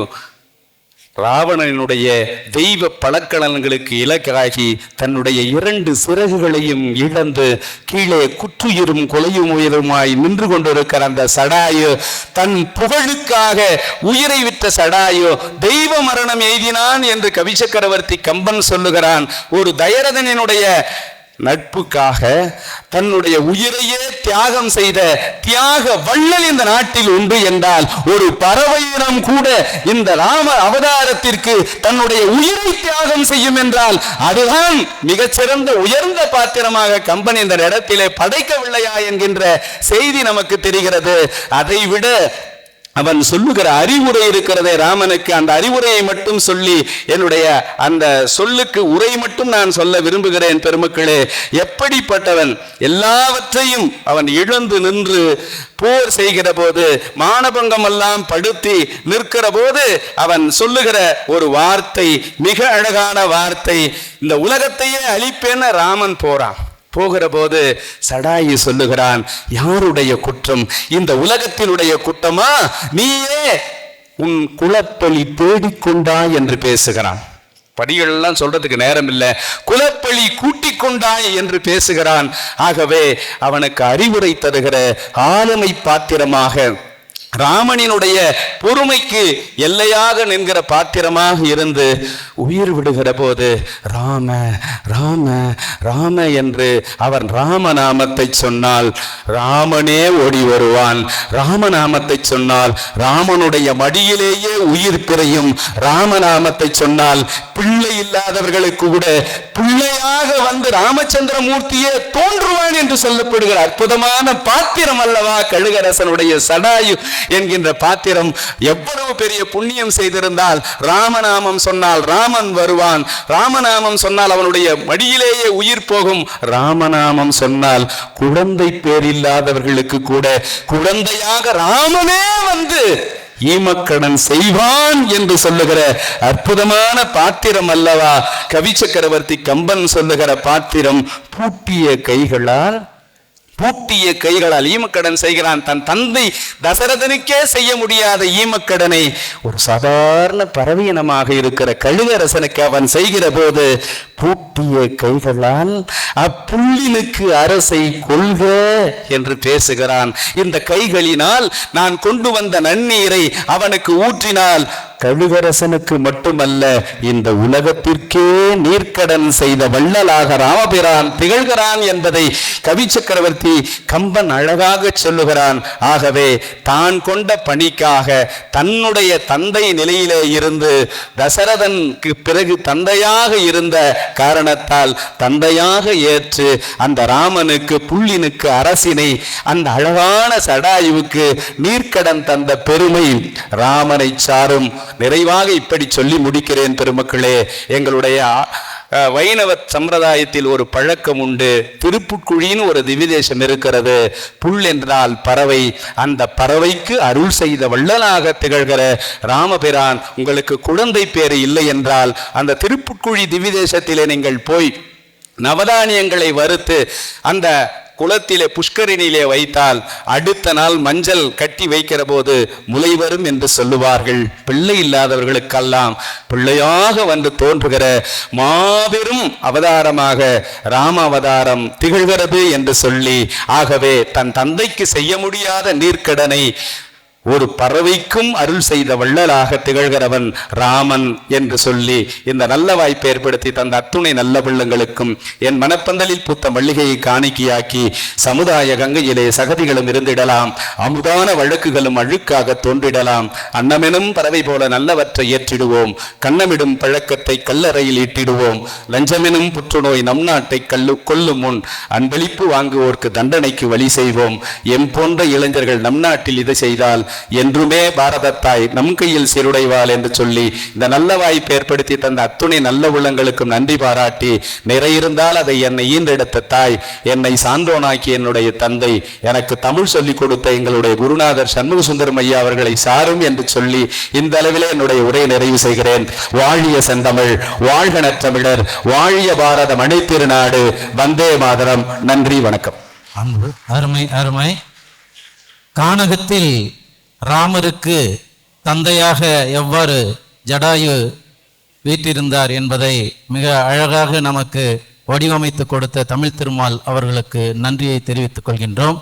ராவணனுடைய தெய்வ பழக்கலன்களுக்கு இலக்காகி தன்னுடைய 2 சிறகுகளையும் இழந்து கீழே குற்றுயிரும் கொலையும் உயிருமாய் நின்று கொண்டிருக்கிற அந்த சடாயு, தன் புகழுக்காக உயிரை விட்ட சடாயு தெய்வ மரணம் எய்தினான் என்று கவிச்சக்கரவர்த்தி கம்பன் சொல்லுகிறான். ஒரு தயரதனுடைய நட்புக்காக தன்னுடைய உயிரையே தியாகம் செய்த தியாக வள்ளல் இந்த நாட்டில் உண்டு என்றால் ஒரு பறவை இனம் கூட இந்த ராம அவதாரத்திற்கு தன்னுடைய உயிரை தியாகம் செய்யும் என்றால் அதுதான் மிகச்சிறந்த உயர்ந்த பாத்திரமாக கம்பன் இந்த இடத்திலே படைக்கவில்லையா என்கின்ற செய்தி நமக்கு தெரிகிறது. அதைவிட அவன் சொல்லுகிற அறிவுரை இருக்கிறதே ராமனுக்கு, அந்த அறிவுரையை மட்டும் சொல்லி என்னுடைய அந்த சொல்லுக்கு உரை மட்டும் நான் சொல்ல விரும்புகிறேன். பெருமக்களே, எப்படிப்பட்டவன், எல்லாவற்றையும் அவன் இழந்து நின்று போர் செய்கிற போது, மானபங்கம் எல்லாம் படுத்தி நிற்கிற போது அவன் சொல்லுகிற ஒரு வார்த்தை, மிக அழகான வார்த்தை. இந்த உலகத்தையே அழிப்பேன்னு ராமன் போறான். போகிற போது சடாயு சொல்லுகிறான், யாருடைய குற்றம்? இந்த உலகத்தினுடைய குற்றமா? நீயே உன் குலப்பழி தேடிக்கொண்டாய் என்று பேசுகிறான். படிகள் எல்லாம் சொல்றதுக்கு நேரம் இல்லை. குலப்பழி கூட்டிக் கொண்டாய் என்று பேசுகிறான். ஆகவே அவனுக்கு அறிவுரை தருகிற ஆளுமை பாத்திரமாக, ராமனினுடைய பொறுமைக்கு எல்லையாக நின்கிற பாத்திரமாக இருந்து உயிர் விடுகிற போது ராம ராம ராம என்று அவன் ராமநாமத்தை சொன்னால் ராமனே ஓடி வருவான். ராமநாமத்தை சொன்னால் ராமனுடைய மடியிலேயே உயிர் பிறையும். ராமநாமத்தை சொன்னால் பிள்ளை இல்லாதவர்களுக்கு கூட பிள்ளையாக வந்து ராமச்சந்திரமூர்த்தியே தோன்றுவான் என்று சொல்லப்படுகிற அற்புதமான பாத்திரம் அல்லவா கழுகரசனுடைய சடாயு என்கின்ற பாத்திரம். எவ்வளவு பெரிய புண்ணியம் செய்திருந்தால் ராமநாமம் சொன்னால் ராமன் வருவான். ராமநாமம் சொன்னால் அவனுடைய மடியிலேயே உயிர் போகும். ராமநாமம் சொன்னால் குழந்தை பேர் இல்லாதவர்களுக்கு கூட குழந்தையாக ராமனே வந்து ஈமக்கடன் செய்வான் என்று சொல்லுகிற அற்புதமான பாத்திரம் அல்லவா கவி சக்கரவர்த்தி கம்பன் சொல்லுகிற பாத்திரம். பூட்டிய கைகளால் ஈமக்கடன் செய்கிறான். தன் தந்தை தசரதனுக்கே செய்ய முடியாத ஈமக்கடனை ஒரு சாதாரண பறவையினமாக இருக்கிற கழுகரசனுக்கு அவன் செய்கிற போது பூட்டிய கைகளால் அப்புள்ளினுக்கு அரசை கொள்க என்று பேசுகிறான். இந்த கைகளினால் நான் கொண்டு வந்த நன்னீரை அவனுக்கு ஊற்றினால் கழுகரசனுக்கு மட்டுமல்ல இந்த உலகத்திற்கே நீர்க்கடன் செய்த வள்ளலாக ராமபிரான் திகழ்கிறான் என்பதை கவி சக்கரவர்த்தி கம்பன் அழகாக சொல்லுகிறான். ஆகவே தான் கொண்ட பணிக்காக தன்னுடைய தந்தை நிலையிலே இருந்து தசரதனுக்கு பிறகு தந்தையாக இருந்த காரணத்தால் தந்தையாக ஏற்று அந்த ராமனுக்கு புள்ளினுக்கு அரசினை அந்த அழகான சடாயுவுக்கு நீர்க்கடன் தந்த பெருமை ராமனை சாரும். நிறைவாக இப்படி சொல்லி முடிக்கிறேன் பெருமக்களே. எங்களுடைய வைணவ சம்பிரதாயத்தில் ஒரு பழக்கம் உண்டு. திருப்புட்குழின்னு ஒரு திவ்யதேசம் இருக்கிறது. புல் என்றால் பறவை. அந்த பறவைக்கு அருள் செய்த வள்ளலாக திகழ்கிற ராமபிரான் உங்களுக்கு குழந்தை பேறு இல்லை என்றால் அந்த திருப்புட்குழி திவ்யதேசத்திலே நீங்கள் போய் நவதானியங்களை வறுத்து அந்த குளத்திலே புஷ்கரிணியிலே வைத்தால் அடுத்த நாள் மஞ்சள் கட்டி வைக்கிற போது முளை வரும் என்று சொல்லுவார்கள். பிள்ளை இல்லாதவர்களுக்கெல்லாம் பிள்ளையாக வந்து தோன்றுகிற மாபெரும் அவதாரமாக ராம அவதாரம் திகழ்கிறது என்று சொல்லி, ஆகவே தன் தந்தைக்கு செய்ய முடியாத நீர்க்கடனை ஒரு பறவைக்கும் அருள் செய்த வள்ளலாக திகழ்கிறவன் ராமன் என்று சொல்லி இந்த நல்ல வாய்ப்பை ஏற்படுத்தி தந்த அத்துணை நல்ல பிள்ளைங்களுக்கும் என் மனப்பந்தலில் பூத்த மல்லிகையை காணிக்கையாக்கி சமுதாய கங்கையிலே சகதிகளும் இருந்திடலாம், அமுதான வழக்குகளும் அழுக்காக தோன்றிடலாம். அன்னமெனும் பறவை போல நல்லவற்றை ஏற்றிடுவோம், கண்ணமிடும் பழக்கத்தை கல்லறையில் ஈட்டிடுவோம், லஞ்சமெனும் புற்றுநோய் நம் நாட்டை கொல்லும் முன் அன்பளிப்பு வாங்குவோர்க்கு தண்டனைக்கு வழி செய்வோம். எம் போன்ற இளைஞர்கள் நம் நாட்டில் இதை செய்தால் என்றுமே பாரதத்தாய் நம் கையில் சீருடைவாள் என்று சொல்லி இந்த நல்ல வாய்ப்பை ஏற்படுத்தி தந்த அத்துணை நல்ல உள்ளங்களுக்கும் நன்றி பாராட்டி, நிறையிருந்தால் அதை என்னை ஈன்றெடுத்த தாய், என்னை சான்றோனாக்கி என்னுடைய தந்தை, எனக்கு தமிழ் சொல்லிக் கொடுத்த எங்களுடைய குருநாதர் சண்முக சுந்தரம் ஐயா அவர்களை சாரும் என்று சொல்லி இந்த அளவிலே என்னுடைய உரையை நிறைவு செய்கிறேன். வாழிய செந்தமிழ், வாழ்க நற்றமிழர், வாழிய பாரத மணி திருநாடு, வந்தே மாதரம். நன்றி, வணக்கம். அன்பு அருமை அருமை. கானகத்தில் ராமருக்கு தந்தையாக எவ்வாறு ஜடாயு வீற்றிருந்தார் என்பதை மிக அழகாக நமக்கு வடிவமைத்து கொடுத்த தமிழ் திருமால் அவர்களுக்கு நன்றியை தெரிவித்துக் கொள்கின்றோம்.